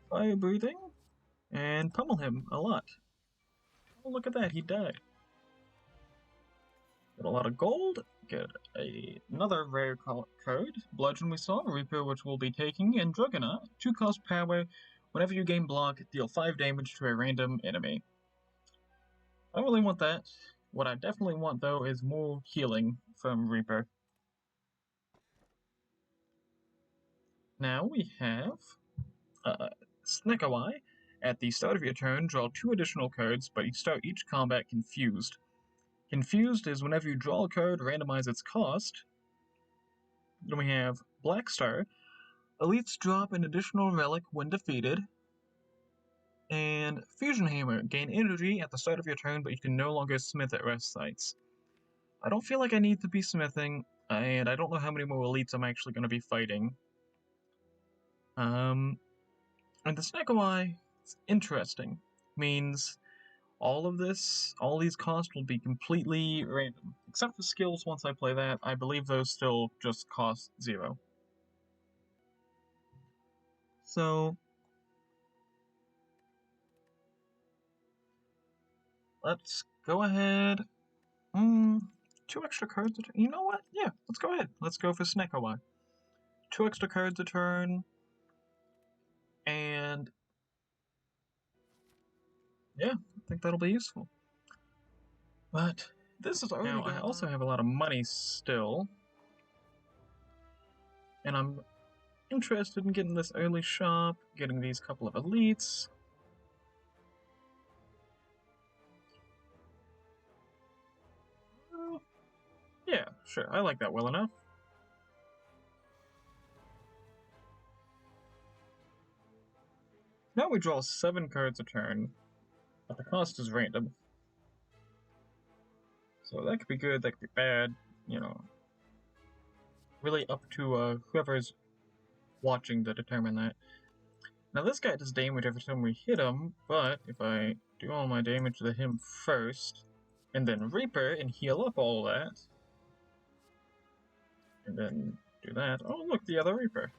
Fire breathing. And pummel him a lot. Oh, look at that, he died. Get a lot of gold, get another rare card, Bludgeon we saw, Reaper which we'll be taking, and Juggernaut, 2 cost power. Whenever you gain block, deal 5 damage to a random enemy. I don't really want that. What I definitely want though is more healing from Reaper. Now we have Snickawai. At the start of your turn, draw 2 additional cards, but you start each combat confused. Confused is whenever you draw a card, randomize its cost. Then we have Black Star. Elites drop an additional relic when defeated. And Fusion Hammer. Gain energy at the start of your turn, but you can no longer smith at rest sites. I don't feel like I need to be smithing, and I don't know how many more elites I'm actually going to be fighting. And the Snickawai is interesting. Means all these costs will be completely random. Except for skills, once I play that, I believe those still just cost 0. So, let's go ahead. 2 extra cards a turn. You know what? Yeah, let's go ahead. Let's go for Snickawai. 2 extra cards a turn. And yeah, I think that'll be useful. But this is already now, I also have a lot of money still. And I'm interested in getting this early shop, getting these couple of elites. Yeah, sure, I like that well enough. Now we draw 7 cards a turn, but the cost is random. So that could be good, that could be bad, you know. Really up to whoever's watching to determine that. Now this guy does damage every time we hit him, but if I do all my damage to him first, and then Reaper and heal up all that, and then do that, oh look, the other Reaper.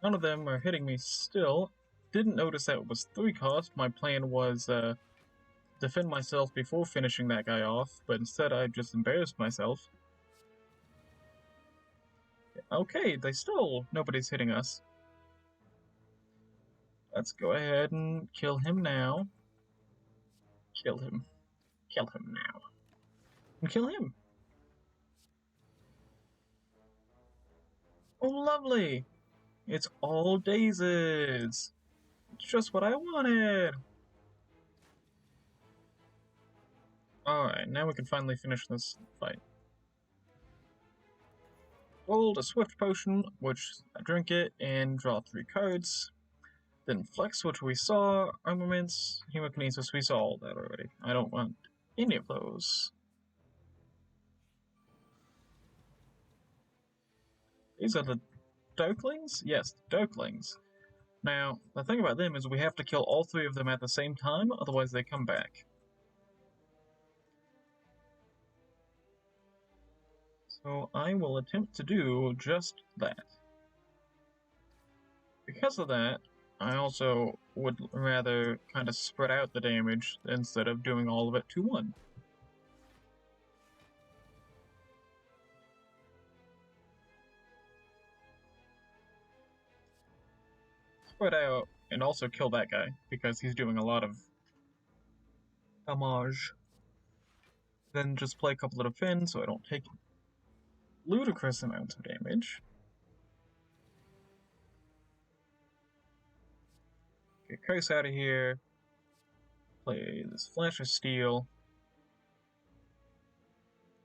None of them are hitting me still. Didn't notice that it was 3 cost. My plan was defend myself before finishing that guy off, but instead I just embarrassed myself. Okay, nobody's hitting us. Let's go ahead and kill him now. Kill him. Kill him now. And kill him. Oh, lovely! It's all daisies! It's just what I wanted! Alright, now we can finally finish this fight. Rolled a Swift Potion, which I drink it and draw 3 cards. Then Flex, which we saw. Armaments, Hemokinesis, we saw all that already. I don't want any of those. These are the Darklings? Yes, Darklings. Now, the thing about them is we have to kill all 3 of them at the same time, otherwise they come back. So I will attempt to do just that. Because of that, I also would rather kind of spread out the damage instead of doing all of it to one. Spread out and also kill that guy because he's doing a lot of damage. Then just play a couple of defend so I don't take ludicrous amounts of damage. Get Curse out of here. Play this Flash of Steel.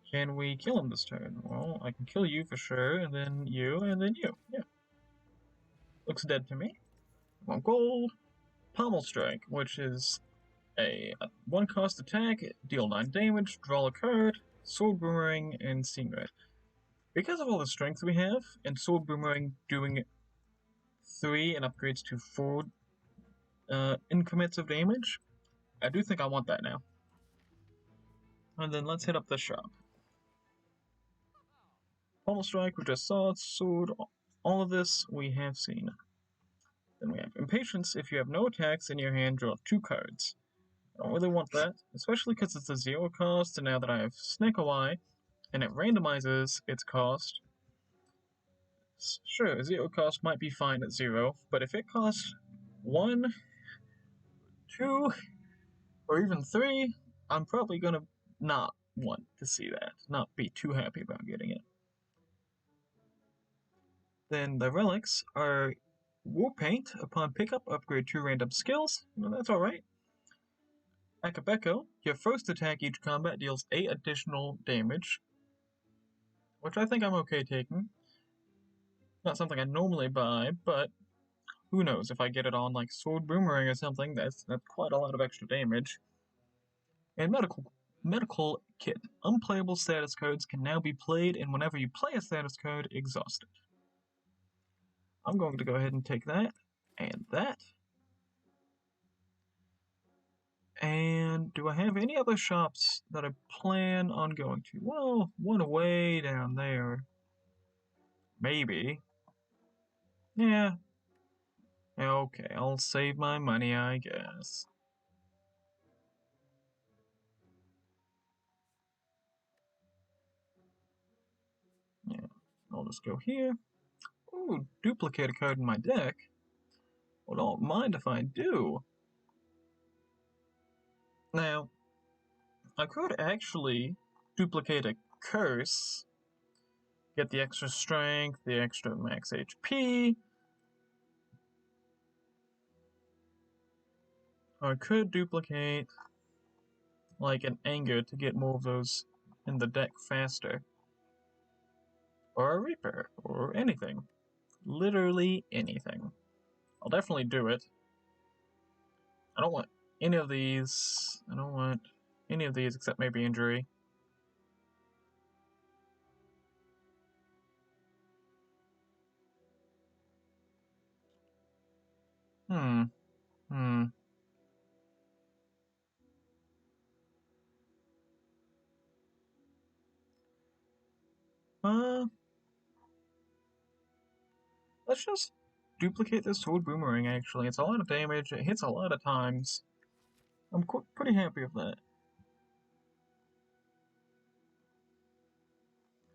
Can we kill him this turn? Well, I can kill you for sure, and then you, and then you. Yeah. Looks dead to me. 1 gold. Pommel Strike, which is a 1 cost attack, deal 9 damage, draw a card, Sword Boomerang, and Seeing Red. Because of all the strength we have, and Sword Boomerang doing 3 and upgrades to 4 increments of damage, I do think I want that now. And then let's hit up the shop. Pommel Strike, we just saw, Sword, all of this we have seen. Then we have Impatience, if you have no attacks in your hand, draw 2 cards. I don't really want that, especially because it's a 0 cost, and now that I have Snake Eye, and it randomizes its cost. Sure, 0 cost might be fine at 0, but if it costs 1, 2, or even 3, I'm probably gonna not want to see that, not be too happy about getting it. Then the relics are War Paint. Upon pickup, upgrade 2 random skills. Well, that's alright. Akabeko, your first attack each combat deals 8 additional damage, which I think I'm okay taking. Not something I normally buy, but who knows, if I get it on like Sword Boomerang or something, that's quite a lot of extra damage. And medical kit. Unplayable status codes can now be played, and whenever you play a status code, exhaust it. I'm going to go ahead and take that, and that. And do I have any other shops that I plan on going to? Well, one way down there. Maybe. Yeah. Okay, I'll save my money, I guess. Yeah, I'll just go here. Ooh, duplicate a code in my deck. Well, don't mind if I do. Now, I could actually duplicate a curse, get the extra strength, the extra max HP. Or I could duplicate like an anger to get more of those in the deck faster. Or a Reaper, or anything. Literally anything. I'll definitely do it. I don't want any of these. I don't want any of these except maybe injury. Hmm. Uh, let's just duplicate this Sword Boomerang, actually. It's a lot of damage, it hits a lot of times. I'm pretty happy with that.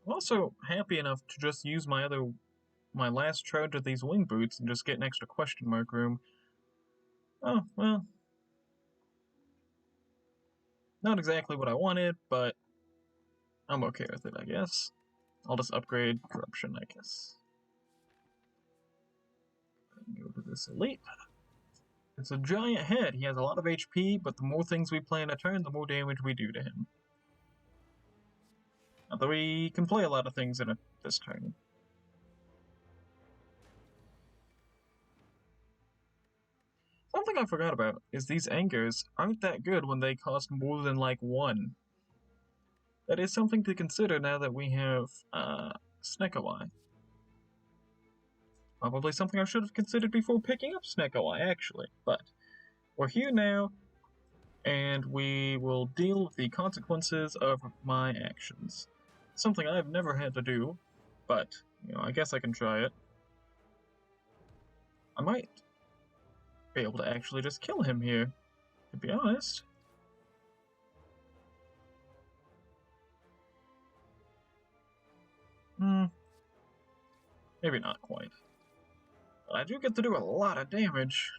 I'm also happy enough to just use my last charge of these wing boots and just get an extra question mark room. Oh, well. Not exactly what I wanted, but I'm okay with it, I guess. I'll just upgrade Corruption, I guess. Go to this Elite. It's a giant head. He has a lot of HP, but the more things we play in a turn, the more damage we do to him. Although we can play a lot of things in this turn. Something I forgot about is these angers aren't that good when they cost more than like 1. That is something to consider now that we have Snecko-Eye. Probably something I should have considered before picking up Snecko-Eye, actually. But we're here now, and we will deal with the consequences of my actions. Something I've never had to do, but, I guess I can try it. I might be able to actually just kill him here, to be honest. Maybe not quite. But I do get to do a lot of damage.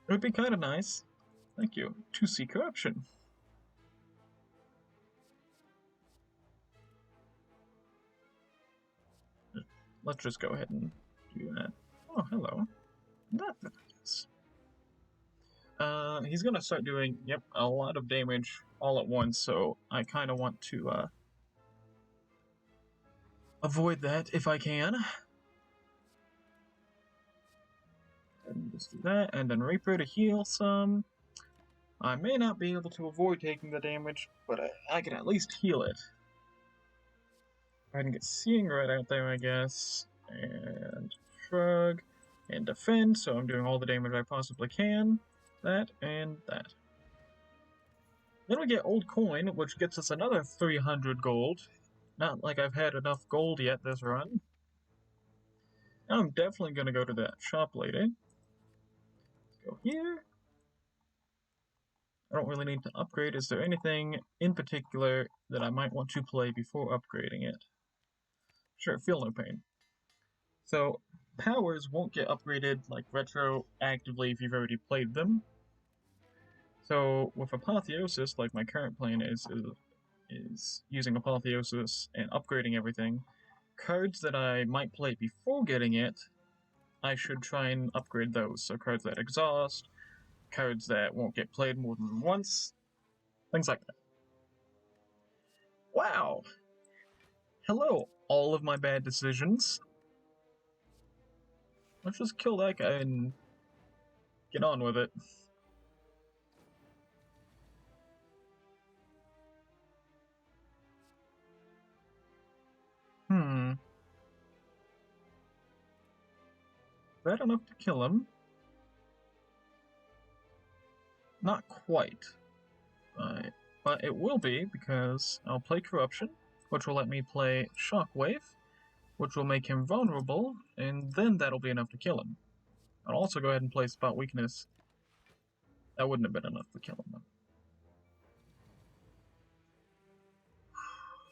It would be kind of nice. Thank you. To see corruption. Let's just go ahead and do that. Oh, hello. That's nice. He's gonna start doing, a lot of damage all at once, so I kind of want to, avoid that if I can. And just do that, and then Reaper to heal some. I may not be able to avoid taking the damage, but I can at least heal it. Go ahead and get Seeing Red out there, I guess. And Shrug. And Defend, so I'm doing all the damage I possibly can. That and that. Then we get Old Coin, which gets us another 300 gold. Not like I've had enough gold yet this run. I'm definitely gonna go to that shop later. Let's go here. I don't really need to upgrade. Is there anything in particular that I might want to play before upgrading it? Sure, feel no pain. So, powers won't get upgraded like retroactively if you've already played them. So, with Apotheosis, like my current plan is using Apotheosis and upgrading everything, cards that I might play before getting it, I should try and upgrade those. So cards that exhaust, cards that won't get played more than once, things like that. Wow! Hello, all of my bad decisions. Let's just kill that guy and get on with it. Is that enough to kill him? Not quite. But it will be, because I'll play Corruption, which will let me play Shockwave, which will make him vulnerable, and then that'll be enough to kill him. I'll also go ahead and play Spot Weakness. That wouldn't have been enough to kill him, though.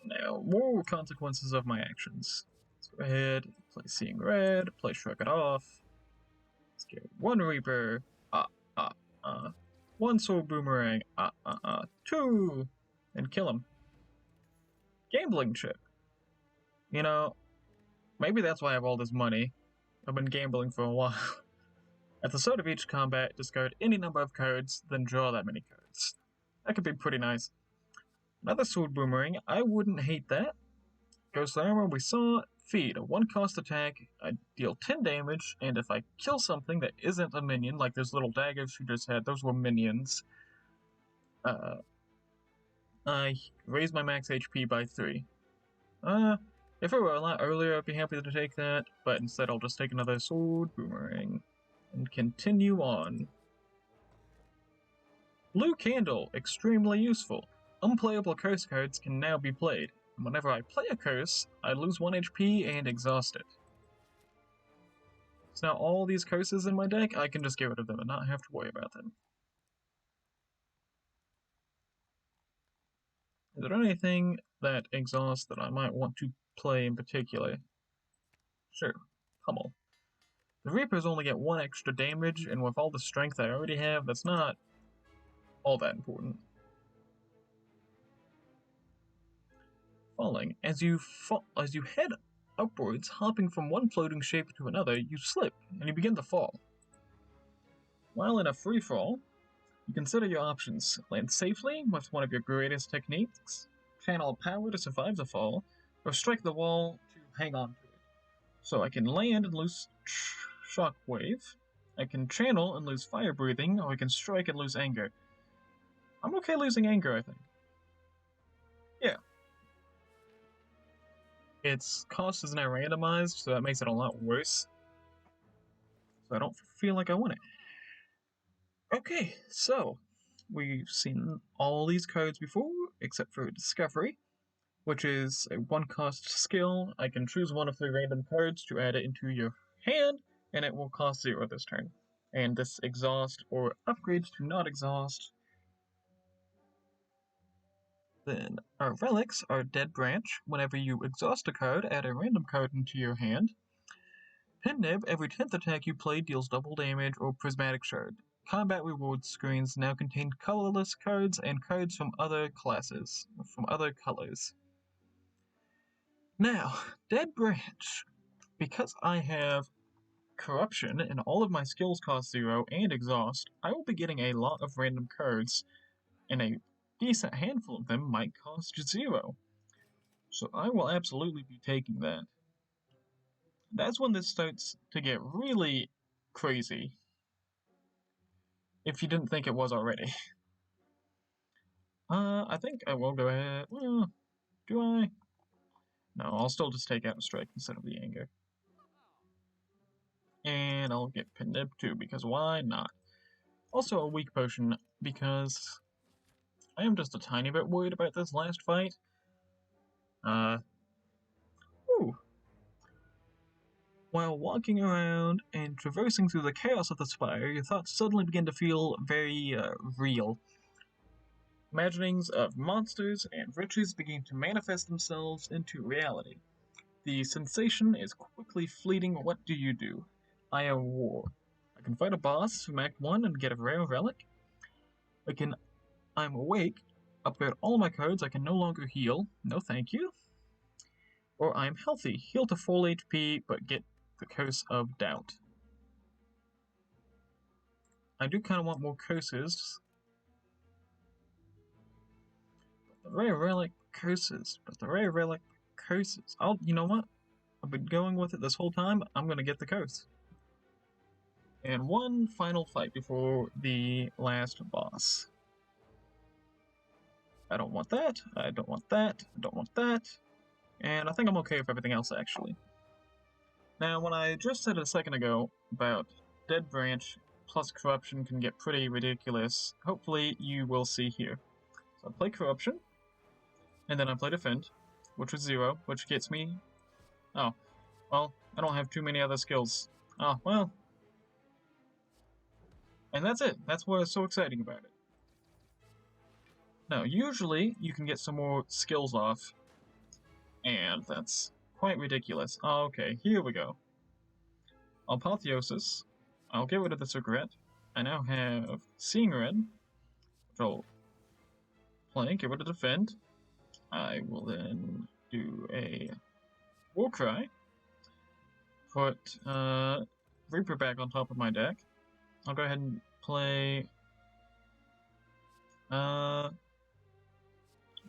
Now, more consequences of my actions. Let's go ahead, play Seeing Red, play Shrug It Off. Let's get one Reaper, one Soul Boomerang, two, and kill him. Gambling chip. You know, maybe that's why I have all this money. I've been gambling for a while. At the start of each combat, discard any number of cards, then draw that many cards. That could be pretty nice. Another Sword Boomerang, I wouldn't hate that. Ghost Armor, we saw. Feed, a 1-cost attack, I deal 10 damage, and if I kill something that isn't a minion, like those little daggers you just had, those were minions, I raise my max HP by 3. If it were a lot earlier, I'd be happy to take that, but instead I'll just take another Sword Boomerang and continue on. Blue Candle, extremely useful. Unplayable curse cards can now be played. Whenever I play a curse, I lose 1 HP and exhaust it. So now all these curses in my deck, I can just get rid of them and not have to worry about them. Is there anything that exhausts that I might want to play in particular? Sure, Pummel. The Reapers only get 1 extra damage, and with all the strength I already have, that's not all that important. Falling. As you head upwards, hopping from one floating shape to another, you slip, and you begin to fall. While in a free fall, you consider your options. Land safely with one of your greatest techniques, channel power to survive the fall, or strike the wall to hang on to it. So I can land and lose Shockwave, I can channel and lose Fire Breathing, or I can strike and lose Anger. I'm okay losing Anger, I think. Yeah. Its cost is now randomized, so that makes it a lot worse. So I don't feel like I want it. Okay, so we've seen all these cards before, except for Discovery, which is a 1-cost skill. I can choose one of 3 random cards to add it into your hand, and it will cost 0 this turn. And this exhaust or upgrades to not exhaust. Then our relics are Dead Branch. Whenever you exhaust a card, add a random card into your hand. Pinnib, every 10th attack you play deals double damage, or Prismatic Shard. Combat rewards screens now contain colorless cards and cards from other classes, from other colors. Now, Dead Branch. Because I have Corruption and all of my skills cost 0 and exhaust, I will be getting a lot of random cards, and a decent handful of them might cost 0. So I will absolutely be taking that. That's when this starts to get really crazy, if you didn't think it was already. I think I will go ahead. Well, do I? No, I'll still just take out a strike instead of the anger. And I'll get Pinnib too, because why not? Also a weak potion, because I am just a tiny bit worried about this last fight. Ooh. While walking around and traversing through the chaos of the Spire, your thoughts suddenly begin to feel very real. Imaginings of monsters and riches begin to manifest themselves into reality. The sensation is quickly fleeting. What do you do? I am war. I can fight a boss from Act 1 and get a rare relic. I'm awake, upgrade all my cards, I can no longer heal. No thank you. Or I'm healthy, heal to full HP, but get the Curse of Doubt. I do kind of want more curses. The rare relic curses, but the rare relic curses. You know what? I've been going with it this whole time. I'm gonna get the curse. And one final fight before the last boss. I don't want that. I don't want that. I don't want that. And I think I'm okay with everything else, actually. Now, when I just said a second ago about Dead Branch plus Corruption can get pretty ridiculous, hopefully you will see here. So I play Corruption, and then I play Defend, which was 0, which gets me... Oh, well, I don't have too many other skills. Oh, well. And that's it. That's what's so exciting about it. Now, usually you can get some more skills off, and that's quite ridiculous. Oh, okay, here we go. Apotheosis. I'll get rid of the cigarette. I now have Seeing Red, which I'll play, get rid of Defend. I will then do a Warcry, put Reaper back on top of my deck. I'll go ahead and play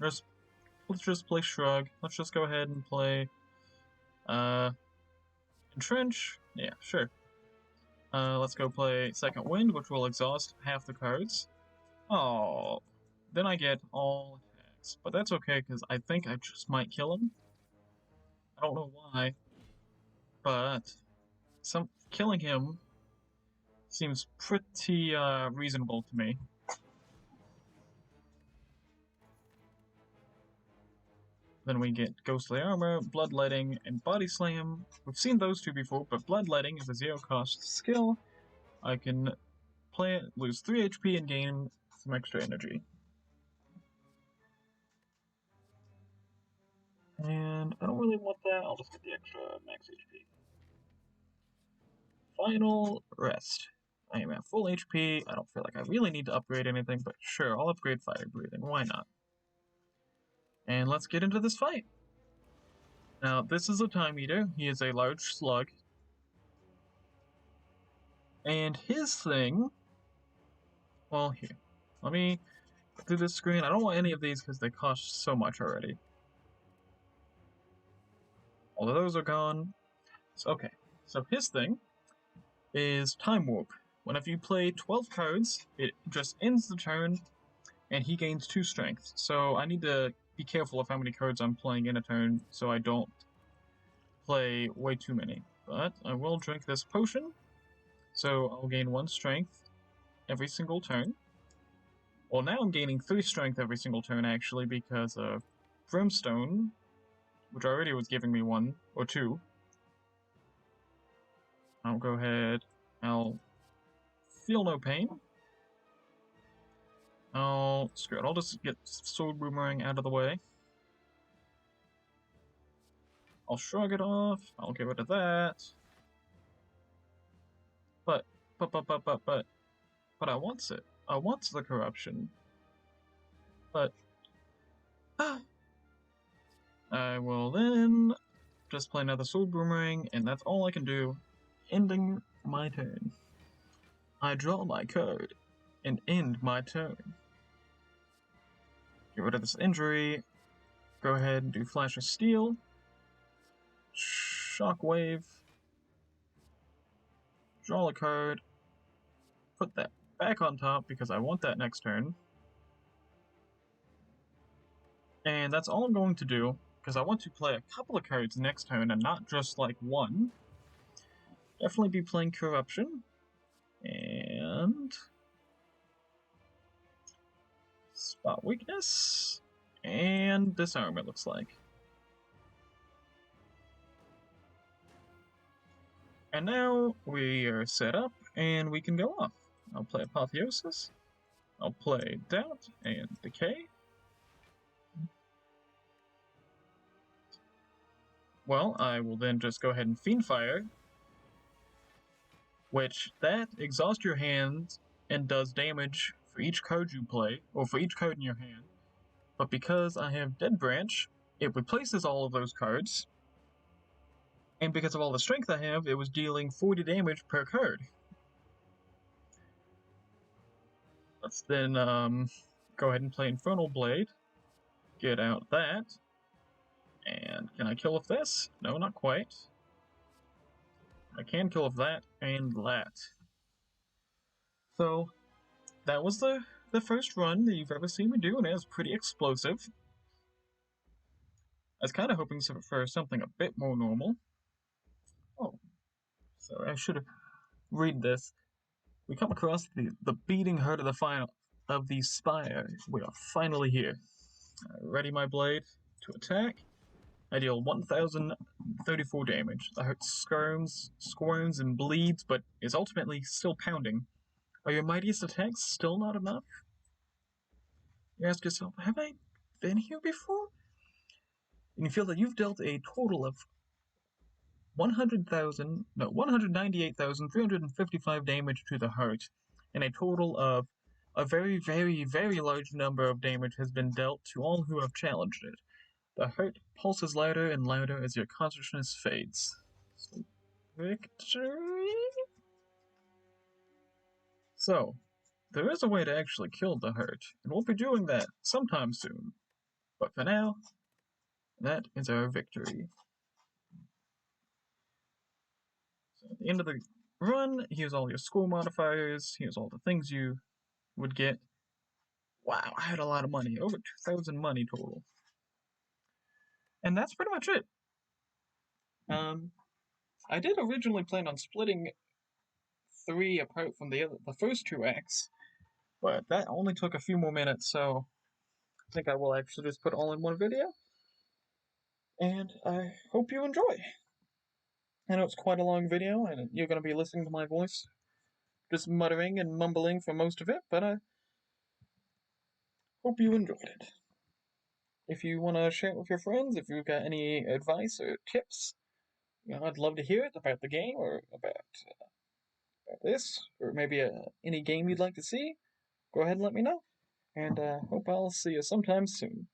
let's just play Shrug. Let's just go ahead and play Entrench. Yeah, sure. Let's go play Second Wind, which will exhaust half the cards. Oh, then I get all attacks. But that's okay, because I think I just might kill him. I don't know why, but killing him seems pretty reasonable to me. Then we get Ghostly Armor, Bloodletting, and Body Slam. We've seen those two before, but Bloodletting is a 0-cost skill. I can play it, lose 3 HP, and gain some extra energy. And I don't really want that, I'll just get the extra max HP. Final Rest. I am at full HP, I don't feel like I really need to upgrade anything, but sure, I'll upgrade Fire Breathing, why not? And let's get into this fight. Now, this is a Time Eater. He is a large slug. And his thing... Well, here. Let me go through this screen. I don't want any of these because they cost so much already. All of those are gone. So, okay. So his thing is Time Warp. Whenever you play 12 cards, it just ends the turn, and he gains 2 strength. So I need to be careful of how many cards I'm playing in a turn so I don't play way too many. But I will drink this potion, so I'll gain 1 strength every single turn. Well, now I'm gaining 3 strength every single turn, actually, because of Brimstone, which already was giving me 1 or 2. I'll go ahead, I'll feel no pain. Screw it, I'll just get Sword Boomerang out of the way. I'll shrug it off, I'll get rid of that. But I wants it. I wants the corruption. But, I will then just play another Sword Boomerang, and that's all I can do, ending my turn. I draw my card, and end my turn. Get rid of this injury, go ahead and do Flash of Steel, Shockwave, draw a card, put that back on top because I want that next turn. And that's all I'm going to do, because I want to play a couple of cards next turn and not just like 1. Definitely be playing Corruption. And... Spot Weakness. And Disarm, it looks like. And now we are set up and we can go off. I'll play Apotheosis, I'll play Doubt and Decay. Well, I will then just go ahead and Fiendfire, which that exhausts your hand and does damage for each card you play, or for each card in your hand. But because I have Dead Branch, it replaces all of those cards, and because of all the strength I have, it was dealing 40 damage per card. Let's then go ahead and play Infernal Blade, get out that, and can I kill with this? No, not quite. I can kill with that and that. So that was the first run that you've ever seen me do, and it was pretty explosive. I was kind of hoping for something a bit more normal. Oh, so I should read this. We come across the beating heart of the Spire. We are finally here. Ready my blade to attack. I deal 1,034 damage. The heart squirms, and bleeds, but is ultimately still pounding. Are your mightiest attacks still not enough? You ask yourself, have I been here before? And you feel that you've dealt a total of 198,355 damage to the heart, and a total of a very, very, very large number of damage has been dealt to all who have challenged it. The heart pulses louder and louder as your consciousness fades. Victory? So, there is a way to actually kill the heart, and we'll be doing that sometime soon. But for now, that is our victory. So at the end of the run, here's all your score modifiers, here's all the things you would get. Wow, I had a lot of money, over 2,000 money total. And that's pretty much it. I did originally plan on splitting 3 apart from the first 2 acts, but that only took a few more minutes, so I think I will actually just put it all in one video. And I hope you enjoy. I know it's quite a long video, and you're going to be listening to my voice just muttering and mumbling for most of it, but I hope you enjoyed it. If you want to share it with your friends, if you've got any advice or tips, I'd love to hear it about the game or about this, or maybe any game you'd like to see. Go ahead and let me know, and hope I'll see you sometime soon.